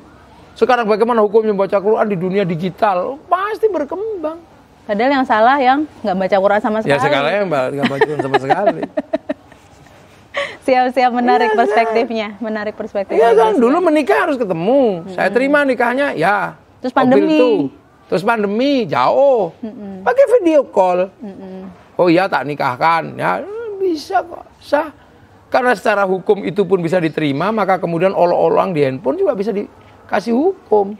Sekarang bagaimana hukumnya membaca Quran di dunia digital? Pasti berkembang. Padahal yang salah yang nggak baca Quran sama sekali. Ya sekarang yang nggak baca Quran sama sekali. Siap-siap menarik perspektifnya, menarik perspektifnya. Iya kan, dulu menikah harus ketemu. Saya terima nikahnya, ya. Terus pandemi. Terus pandemi jauh, pakai video call. Oh iya tak nikahkan, ya bisa kok, sah. Karena secara hukum itu pun bisa diterima, maka kemudian olok-olok di handphone juga bisa dikasih hukum.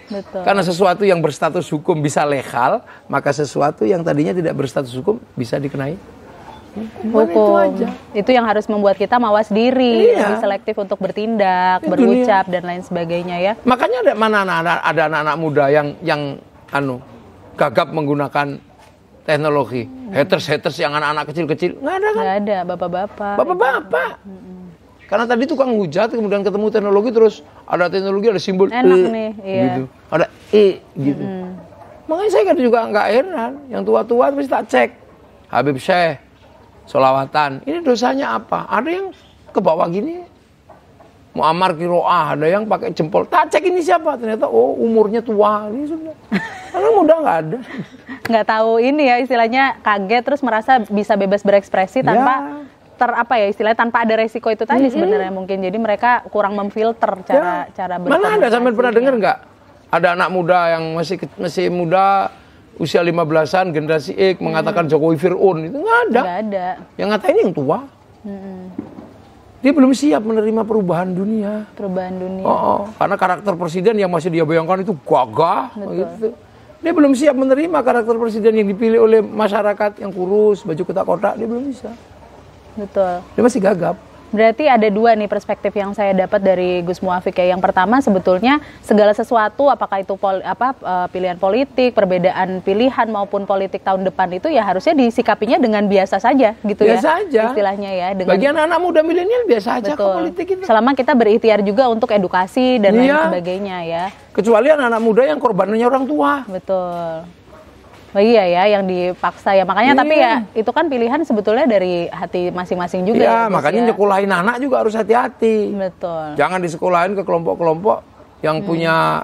Betul. Karena sesuatu yang berstatus hukum bisa legal, maka sesuatu yang tadinya tidak berstatus hukum bisa dikenai hukum. Itu yang harus membuat kita mawas diri, lebih selektif untuk bertindak, berucap dan lain sebagainya ya. Makanya ada anak-anak muda yang gagap menggunakan teknologi. Haters yang anak-anak kecil-kecil nggak ada kan? Nggak ada, bapak-bapak. Bapak-bapak. Karena tadi tukang hujat, kemudian ketemu teknologi, terus ada teknologi, ada simbol enak nih, iya. gitu, ada gitu. Makanya saya kan juga nggak heran, yang tua-tua harus tak cek. Habib Syekh, sholawatan, ini dosanya apa? Ada yang ke bawah gini, Muammar Kiroah, ada yang pakai jempol. Tak cek ini siapa? Ternyata umurnya tua, ini sudah. Karena muda nggak ada. Nggak tahu ini ya, istilahnya kaget terus merasa bisa bebas berekspresi tanpa istilahnya tanpa ada resiko itu tadi sebenarnya mungkin. Jadi mereka kurang memfilter cara berkomunikasi. Mana ada sampai pernah dengar nggak? Ada anak muda yang masih muda, usia 15-an, generasi X mengatakan Jokowi Fir'aun, itu nggak ada. Nggak ada. Yang ngatain yang tua. Dia belum siap menerima perubahan dunia. Karena karakter presiden yang masih dia bayangkan itu gagah. Gitu. Dia belum siap menerima karakter presiden yang dipilih oleh masyarakat yang kurus, baju kotak-kotak, dia belum bisa. Betul. Dia masih gagap. Berarti ada dua nih perspektif yang saya dapat dari Gus Muafiq ya. Yang pertama sebetulnya segala sesuatu, apakah itu pilihan politik, perbedaan pilihan maupun politik tahun depan itu ya harusnya disikapinya dengan biasa saja gitu ya. Biasa aja. Istilahnya ya. Bagi anak-anak muda milenial biasa aja kok politik itu. Selama kita berikhtiar juga untuk edukasi dan lain sebagainya ya. Kecuali anak-anak muda yang korbannya orang tua. Betul. Oh iya ya, yang dipaksa ya. Makanya tapi ya itu kan pilihan sebetulnya dari hati masing-masing juga. Iya, makanya nyekolahin anak juga harus hati-hati. Betul. Jangan disekolahin ke kelompok-kelompok yang punya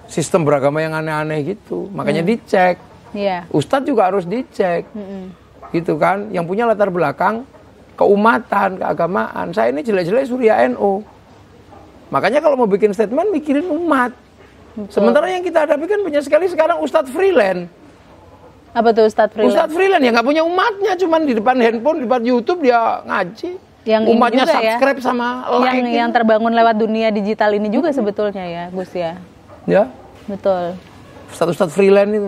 sistem beragama yang aneh-aneh gitu. Makanya dicek. Iya. Ustadz juga harus dicek. Gitu kan. Yang punya latar belakang keumatan, keagamaan. Saya ini jelek-jelek Surya NU. Makanya kalau mau bikin statement mikirin umat. Betul. Sementara yang kita hadapi kan banyak sekali sekarang Ustadz freelance. Apa tuh Ustadz freelance? Ustadz freelance ya nggak punya umatnya, cuman di depan handphone, di depan YouTube dia ngaji. Yang umatnya subscribe ya? Sama like. Yang terbangun lewat dunia digital ini juga sebetulnya ya, Gus ya. Ya. Betul. Ustadz freelance itu.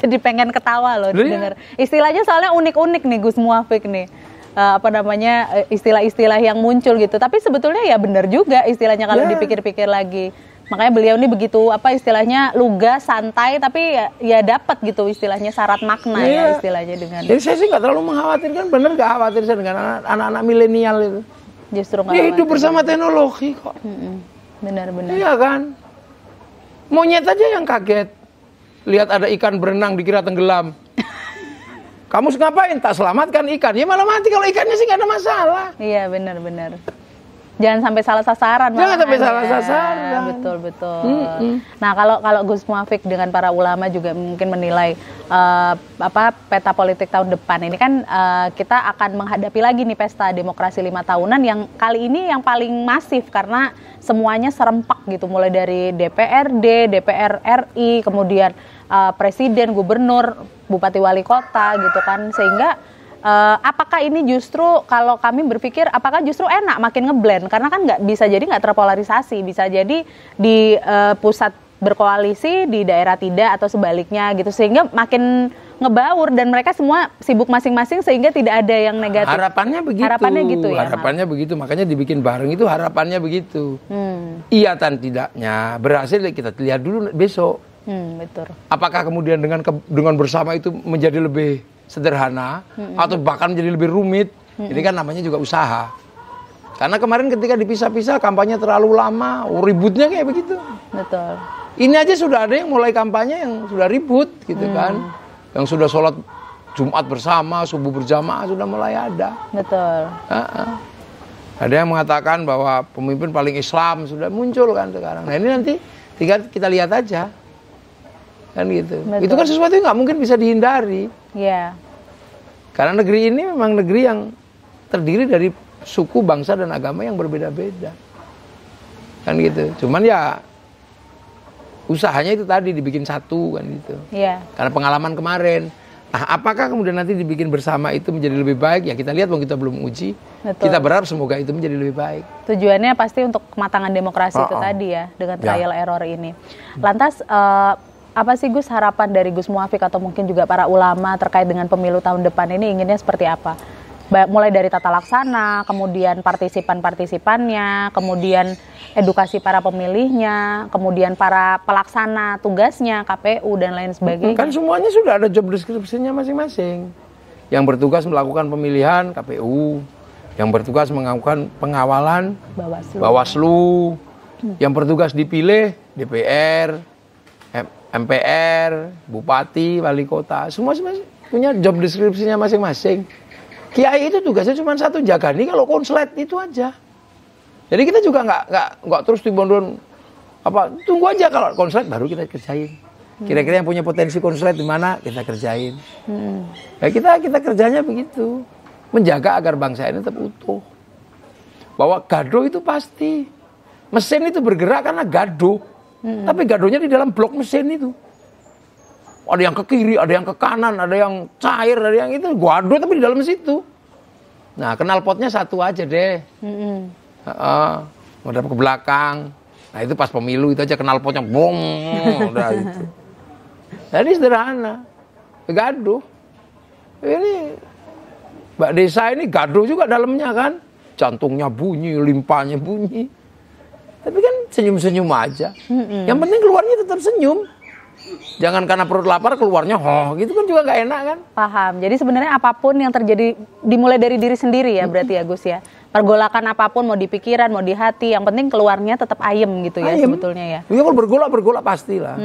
Jadi pengen ketawa loh dengar. Istilahnya soalnya unik-unik nih Gus Muafiq nih. Istilah-istilah yang muncul gitu. Tapi sebetulnya ya benar juga istilahnya kalau dipikir-pikir lagi. Makanya beliau ini begitu istilahnya lugas, santai, tapi ya dapat gitu istilahnya syarat makna ya istilahnya dengan. Jadi saya sih nggak terlalu mengkhawatirkan, bener nggak khawatir saya dengan anak-anak milenial itu. Justru nggak. Dia hidup bersama teknologi kok. Benar-benar. Iya kan. Monyet aja yang kaget lihat ada ikan berenang dikira tenggelam. Kamu ngapain? Tak selamatkan ikan. Ya malah mati, kalau ikannya sih nggak ada masalah. Iya benar-benar. Jangan sampai salah sasaran. Jangan sampai salah sasaran. Betul. Nah kalau Gus Muafiq dengan para ulama juga mungkin menilai peta politik tahun depan ini kan kita akan menghadapi lagi nih pesta demokrasi 5 tahunan yang kali ini yang paling masif karena semuanya serempak gitu, mulai dari DPRD, DPR RI, kemudian presiden, gubernur, bupati wali kota gitu kan, sehingga apakah ini justru kalau kami berpikir apakah justru enak makin ngeblend karena kan nggak terpolarisasi, bisa jadi di pusat berkoalisi, di daerah tidak atau sebaliknya gitu, sehingga makin ngebaur dan mereka semua sibuk masing-masing sehingga tidak ada yang negatif. Harapannya begitu. Harapannya begitu, makanya dibikin bareng itu harapannya begitu. Iya dan tidaknya berhasil kita lihat dulu besok. Betul. Apakah kemudian dengan bersama itu menjadi lebih sederhana atau bahkan menjadi lebih rumit? Ini kan namanya juga usaha. Karena kemarin ketika dipisah-pisah kampanye terlalu lama, ributnya kayak begitu. Betul. Ini aja sudah ada yang mulai kampanye yang sudah ribut gitu kan. Yang sudah sholat Jumat bersama, subuh berjamaah sudah mulai ada. Betul. Ada yang mengatakan bahwa pemimpin paling Islam sudah muncul kan sekarang. Nah ini nanti tinggal kita lihat aja. Kan gitu. Betul. Itu kan sesuatu yang nggak mungkin bisa dihindari. Iya. Karena negeri ini memang negeri yang terdiri dari suku, bangsa, dan agama yang berbeda-beda. Kan gitu. Cuman ya usahanya itu tadi dibikin satu kan gitu. Iya. Karena pengalaman kemarin. Nah, apakah kemudian nanti dibikin bersama itu menjadi lebih baik? Ya kita lihat, kita belum uji. Betul. Kita berharap semoga itu menjadi lebih baik. Tujuannya pasti untuk kematangan demokrasi itu tadi ya, dengan trial error ini. Lantas, apa sih Gus harapan dari Gus Muafiq atau mungkin juga para ulama terkait dengan pemilu tahun depan ini, inginnya seperti apa? Mulai dari tata laksana, kemudian partisipan-partisipannya, kemudian edukasi para pemilihnya, kemudian para pelaksana tugasnya, KPU dan lain sebagainya. Kan semuanya sudah ada job description-nya masing-masing. Yang bertugas melakukan pemilihan KPU, yang bertugas melakukan pengawalan Bawaslu, yang bertugas dipilih DPR, MPR, Bupati, Wali Kota, semua punya job description-nya masing-masing. Kiai itu tugasnya cuma satu, jaga nih kalau konslet itu aja. Jadi kita juga nggak terus tibon tunggu aja kalau konslet baru kita kerjain. Kira-kira yang punya potensi konslet di mana kita kerjain. Ya kita kerjanya begitu, menjaga agar bangsa ini tetap utuh. Bahwa gaduh itu pasti, mesin itu bergerak karena gaduh. Tapi gaduhnya di dalam blok mesin itu. Ada yang ke kiri, ada yang ke kanan, ada yang cair, ada yang itu. Gaduh tapi di dalam situ. Nah, knalpotnya satu aja deh. Udah ke belakang. Nah, itu pas pemilu itu aja knalpotnya bong, udah itu. Jadi sederhana. Gaduh. Ini Mbak Desa ini gaduh juga dalamnya kan. Jantungnya bunyi, limpahnya bunyi. Tapi kan senyum-senyum aja. Yang penting keluarnya tetap senyum. Jangan karena perut lapar keluarnya gitu kan juga nggak enak kan. Paham. Jadi sebenarnya apapun yang terjadi dimulai dari diri sendiri ya berarti ya Gus ya. Pergolakan apapun mau di pikiran, mau di hati, yang penting keluarnya tetap ayem gitu ya sebetulnya ya. Iya kalau bergolak pastilah.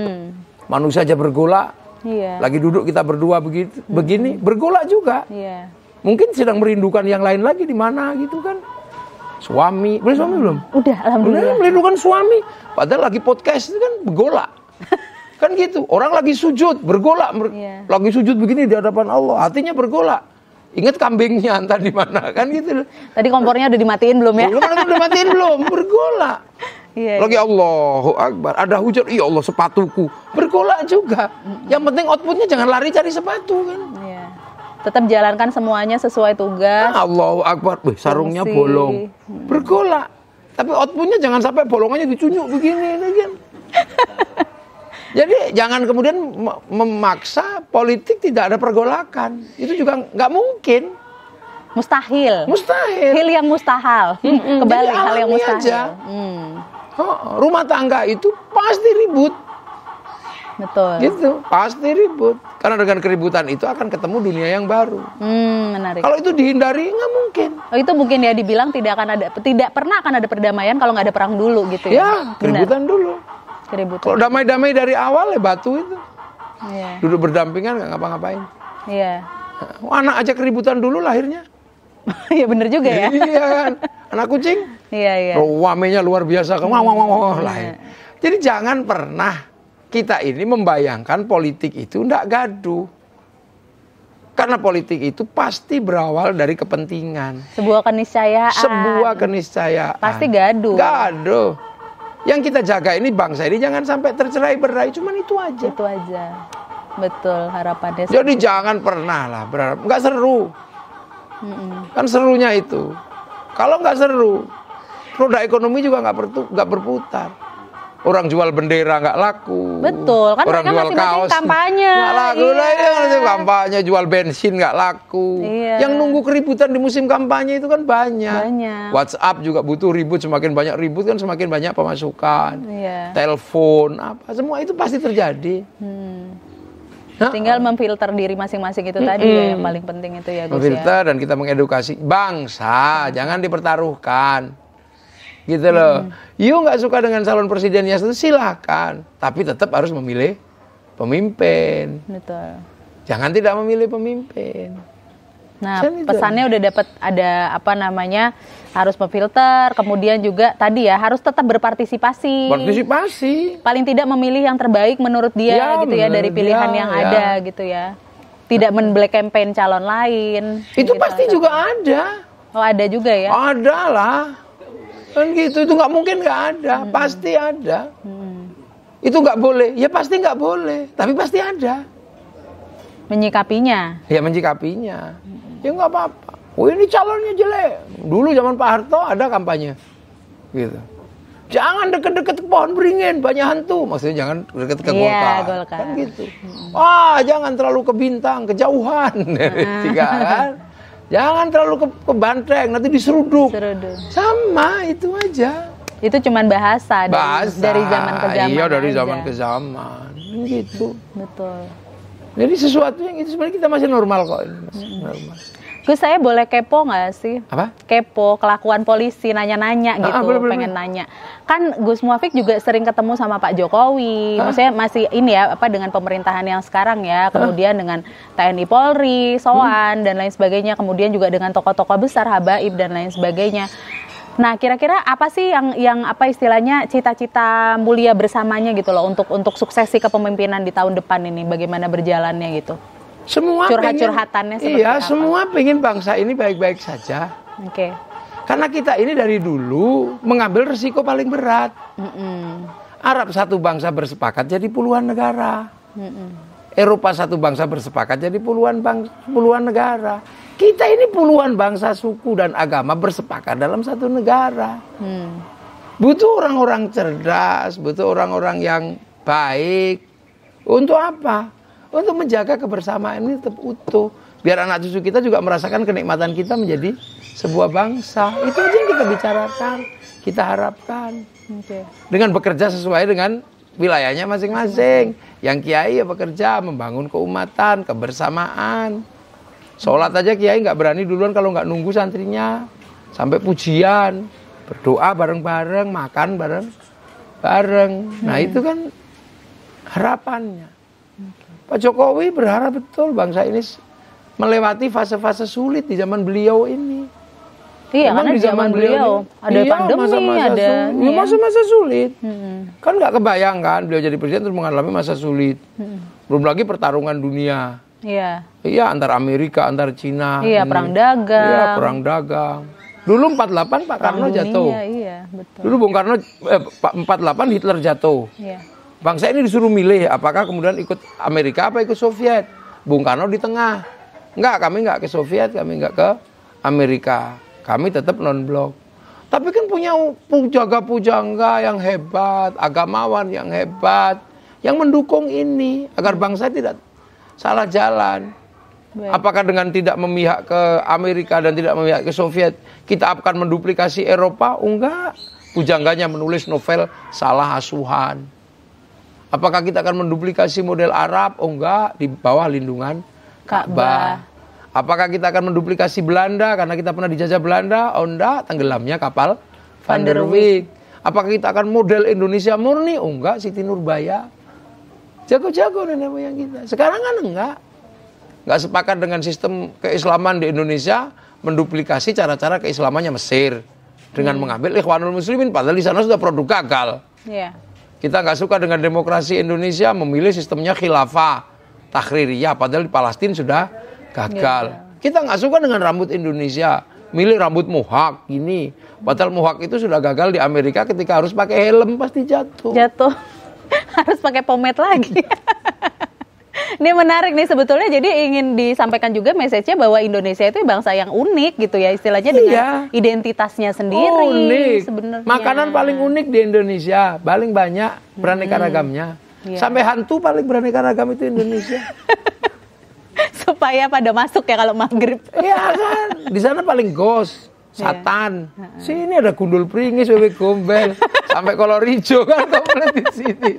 Manusia aja bergolak. Iya. Lagi duduk kita berdua begini bergolak juga. Iya. Mungkin sedang merindukan yang lain lagi di mana gitu kan. Suami, boleh suami belum? Udah, alhamdulillah. Udah merindukan suami. Padahal lagi podcast itu kan bergolak. Kan gitu, orang lagi sujud, bergolak, lagi sujud begini di hadapan Allah, hatinya bergolak. Ingat kambingnya entah di mana, kan gitu. Tadi kompornya udah dimatiin belum ya? Udah dimatiin belum, bergolak. Lagi Allahu Akbar, ada hujan, iya Allah sepatuku, bergolak juga. Yang penting outputnya jangan lari cari sepatu kan. Tetap jalankan semuanya sesuai tugas. Allahu Akbar, sarungnya bolong, bergolak. Tapi outputnya jangan sampai bolongannya dicunyuk begini, kan. Jadi jangan kemudian memaksa politik tidak ada pergolakan. Itu juga nggak mungkin. Mustahil. Mustahil. Hil yang mustahil. Kebalik hal yang mustahil. Rumah tangga itu pasti ribut. Betul. Gitu, pasti ribut. Karena dengan keributan itu akan ketemu dunia yang baru. Menarik. Kalau itu dihindari nggak mungkin. Oh, itu mungkin ya dibilang tidak pernah akan ada perdamaian kalau nggak ada perang dulu gitu ya. Ya, keributan dulu. Kalau damai-damai dari awal ya batu itu. Duduk berdampingan nggak ngapa-ngapain. Anak aja keributan dulu lahirnya. Iya bener juga ya. Iya kan. Anak kucing. Iya. Wamenya luar biasa. Lahir. Jadi jangan pernah kita ini membayangkan politik itu nggak gaduh. Karena politik itu pasti berawal dari kepentingan. Sebuah keniscayaan. Pasti gaduh. Gaduh. Yang kita jaga ini bangsa ini jangan sampai tercerai-berai, cuman itu aja. Itu aja. Betul harapannya. Jadi jangan pernah lah berharap, nggak seru. Kan serunya itu. Kalau nggak seru, roda ekonomi juga nggak berputar. Orang jual bendera nggak laku. Betul, kan orang mereka jual kaos kampanye. Nggak laku, kampanye jual bensin nggak laku. Yang nunggu keributan di musim kampanye itu kan banyak. WhatsApp juga butuh ribut, semakin banyak ribut kan semakin banyak pemasukan. Telepon, semua itu pasti terjadi. Tinggal memfilter diri masing-masing itu tadi ya, yang paling penting itu ya Gus. Memfilter dan kita mengedukasi bangsa, jangan dipertaruhkan. Gitu loh. You nggak suka dengan calon presidennya itu silahkan, tapi tetap harus memilih pemimpin. Betul. Jangan tidak memilih pemimpin. Nah, pesannya udah dapat, ada harus memfilter, kemudian juga tadi ya harus tetap berpartisipasi. Partisipasi. Paling tidak memilih yang terbaik menurut dia gitu ya dari pilihan yang ada gitu ya. Tidak men-black campaign calon lain. Itu gitu, pasti juga ada. Oh, ada juga ya? Ada lah. Kan gitu, itu nggak mungkin nggak ada, pasti ada. itu nggak boleh. Ya pasti nggak boleh, tapi pasti ada. Menyikapinya. Ya menyikapinya. Ya nggak apa-apa. Oh ini calonnya jelek. Dulu zaman Pak Harto ada kampanye, gitu. Jangan deket-deket pohon beringin, banyak hantu. Maksudnya jangan deket ke Golkar. Kan gitu. Jangan terlalu ke Bintang, kejauhan. Tiga kan. Jangan terlalu ke Banteng, nanti diseruduk. Sama, itu aja. Itu cuman bahasa. Dari zaman ke zaman. Iya, dari zaman ke zaman. Gitu. Betul. Jadi sesuatu yang itu sebenarnya kita masih normal kok. Normal. Gus, saya boleh kepo nggak sih? Apa? Kepo kelakuan polisi, nanya-nanya gitu, pengen nanya. Kan Gus Muafiq juga sering ketemu sama Pak Jokowi. Maksudnya masih ini ya, dengan pemerintahan yang sekarang ya, kemudian dengan TNI Polri, Soan dan lain sebagainya, kemudian juga dengan tokoh-tokoh besar, habaib dan lain sebagainya. Nah, kira-kira apa sih yang apa istilahnya cita-cita mulia bersamanya gitu loh untuk suksesi kepemimpinan di tahun depan ini, bagaimana berjalannya gitu? Semua curhat-curhatannya seperti apa? apa? Semua pengen bangsa ini baik-baik saja. Oke. Karena kita ini dari dulu mengambil resiko paling berat. Arab satu bangsa bersepakat jadi puluhan negara. Eropa satu bangsa bersepakat jadi puluhan negara. Kita ini puluhan bangsa, suku dan agama bersepakat dalam satu negara. Butuh orang-orang cerdas, butuh orang-orang yang baik. Untuk apa? Untuk menjaga kebersamaan ini tetap utuh. Biar anak cucu kita juga merasakan kenikmatan kita menjadi sebuah bangsa. Itu aja yang kita bicarakan, kita harapkan. Dengan bekerja sesuai dengan wilayahnya masing-masing. Yang kiai ya bekerja, membangun keumatan, kebersamaan. Sholat aja kiai nggak berani duluan kalau nggak nunggu santrinya. Sampai pujian, berdoa bareng-bareng, makan bareng-bareng. Nah itu kan harapannya. Pak Jokowi berharap betul bangsa ini melewati fase-fase sulit di zaman beliau ini. Iya, karena di zaman beliau ada pandemi, ada masa-masa sulit. Kan nggak kebayang kan beliau jadi presiden terus mengalami masa sulit. Belum lagi pertarungan dunia. Iya, antar Amerika, antar Cina. Iya, perang dagang. Iya, perang dagang. Dulu 48 Pak Karno jatuh. Iya, betul. Dulu Bung Karno 48 Hitler jatuh. Iya. Bangsa ini disuruh milih apakah kemudian ikut Amerika apa ikut Soviet. Bung Karno di tengah. Enggak, kami enggak ke Soviet, kami enggak ke Amerika. Kami tetap non-blok. Tapi kan punya pujangga yang hebat, agamawan yang hebat, yang mendukung ini agar bangsa tidak salah jalan. Baik. Apakah dengan tidak memihak ke Amerika dan tidak memihak ke Soviet, kita akan menduplikasi Eropa? Enggak. Pujangganya menulis novel salah asuhan. Apakah kita akan menduplikasi model Arab? Oh enggak, di bawah lindungan Ka'bah. Apakah kita akan menduplikasi Belanda karena kita pernah dijajah Belanda? Oh enggak, tenggelamnya kapal Van der Wijk. Apakah kita akan model Indonesia murni? Oh enggak, Siti Nurbaya. Jago-jago nenek moyang kita. Sekarang kan enggak. Enggak sepakat dengan sistem keislaman di Indonesia, menduplikasi cara-cara keislamannya Mesir dengan mengambil Ikhwanul Muslimin padahal di sana sudah produk gagal. Iya. Kita nggak suka dengan demokrasi Indonesia, memilih sistemnya khilafah, tahririyah, padahal di Palestina sudah gagal. Kita nggak suka dengan rambut Indonesia, milih rambut mohak gini, padahal mohak itu sudah gagal di Amerika ketika harus pakai helm pasti jatuh. Harus pakai pomade lagi. Ini menarik nih sebetulnya, jadi ingin disampaikan juga message-nya bahwa Indonesia itu bangsa yang unik gitu ya, istilahnya dengan identitasnya sendiri. Unik sebenarnya. Makanan paling unik di Indonesia, paling banyak beraneka ragamnya. Sampai hantu paling beraneka ragam itu Indonesia. Supaya pada masuk ya kalau maghrib. Iya kan, di sana paling ghost, setan. Sini ada gundul pringis, bebek gombel, sampai kolor hijau kan komplit di sini.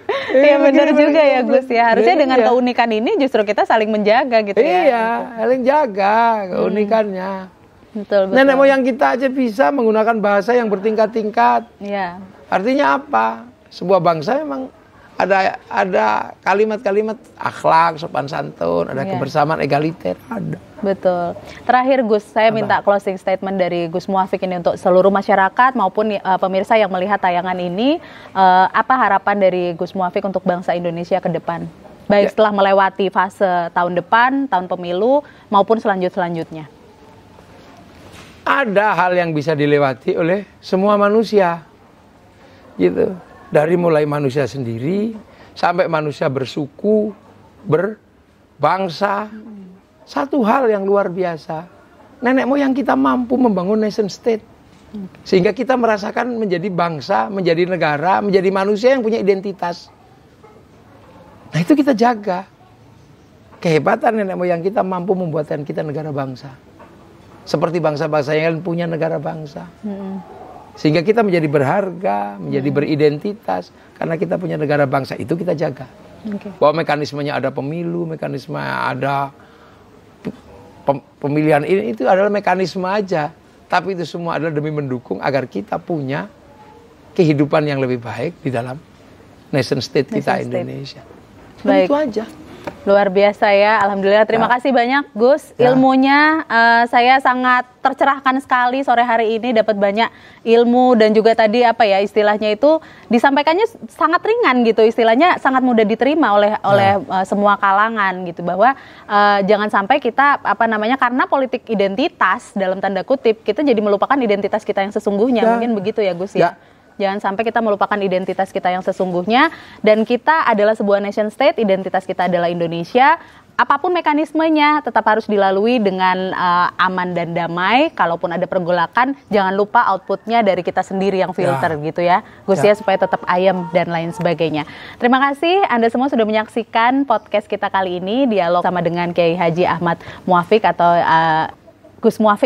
Iya benar juga ya Gus ya. Harusnya dengan keunikan ini justru kita saling menjaga gitu ya. Iya, saling jaga keunikannya. Betul. Nenek moyang kita aja bisa menggunakan bahasa yang bertingkat-tingkat. Iya. Artinya apa? Sebuah bangsa memang ada kalimat-kalimat akhlak, sopan santun, ada kebersamaan egaliter, ada. Betul. Terakhir Gus, saya minta closing statement dari Gus Muafiq ini untuk seluruh masyarakat maupun pemirsa yang melihat tayangan ini. Apa harapan dari Gus Muafiq untuk bangsa Indonesia ke depan? Baik setelah melewati fase tahun depan, tahun pemilu, maupun selanjutnya. Ada hal yang bisa dilewati oleh semua manusia. Gitu. Dari mulai manusia sendiri sampai manusia bersuku, berbangsa. Satu hal yang luar biasa. Nenek moyang kita mampu membangun nation state. Sehingga kita merasakan menjadi bangsa, menjadi negara, menjadi manusia yang punya identitas. Nah itu kita jaga. Kehebatan nenek moyang kita mampu membuatkan kita negara bangsa. Seperti bangsa-bangsa yang punya negara bangsa. Sehingga kita menjadi berharga, menjadi beridentitas. Karena kita punya negara bangsa, itu kita jaga. Bahwa mekanismenya ada pemilu, mekanisme ada pemilihan ini, itu adalah mekanisme aja. Tapi itu semua adalah demi mendukung agar kita punya kehidupan yang lebih baik di dalam nation state kita Indonesia. Baik. Itu aja. Luar biasa ya, alhamdulillah. Terima kasih banyak Gus. Ilmunya saya sangat tercerahkan sekali sore hari ini, dapat banyak ilmu dan juga tadi apa ya istilahnya itu disampaikannya sangat ringan gitu, istilahnya sangat mudah diterima oleh semua kalangan gitu, bahwa jangan sampai kita karena politik identitas dalam tanda kutip kita jadi melupakan identitas kita yang sesungguhnya. Mungkin begitu ya Gus ya. Jangan sampai kita melupakan identitas kita yang sesungguhnya, dan kita adalah sebuah nation state, identitas kita adalah Indonesia. Apapun mekanismenya tetap harus dilalui dengan aman dan damai. Kalaupun ada pergolakan, jangan lupa outputnya dari kita sendiri yang filter gitu ya, Gus ya, supaya tetap ayem dan lain sebagainya. Terima kasih Anda semua sudah menyaksikan podcast kita kali ini, dialog sama dengan Kiai Haji Ahmad Muafiq atau Gus Muafiq.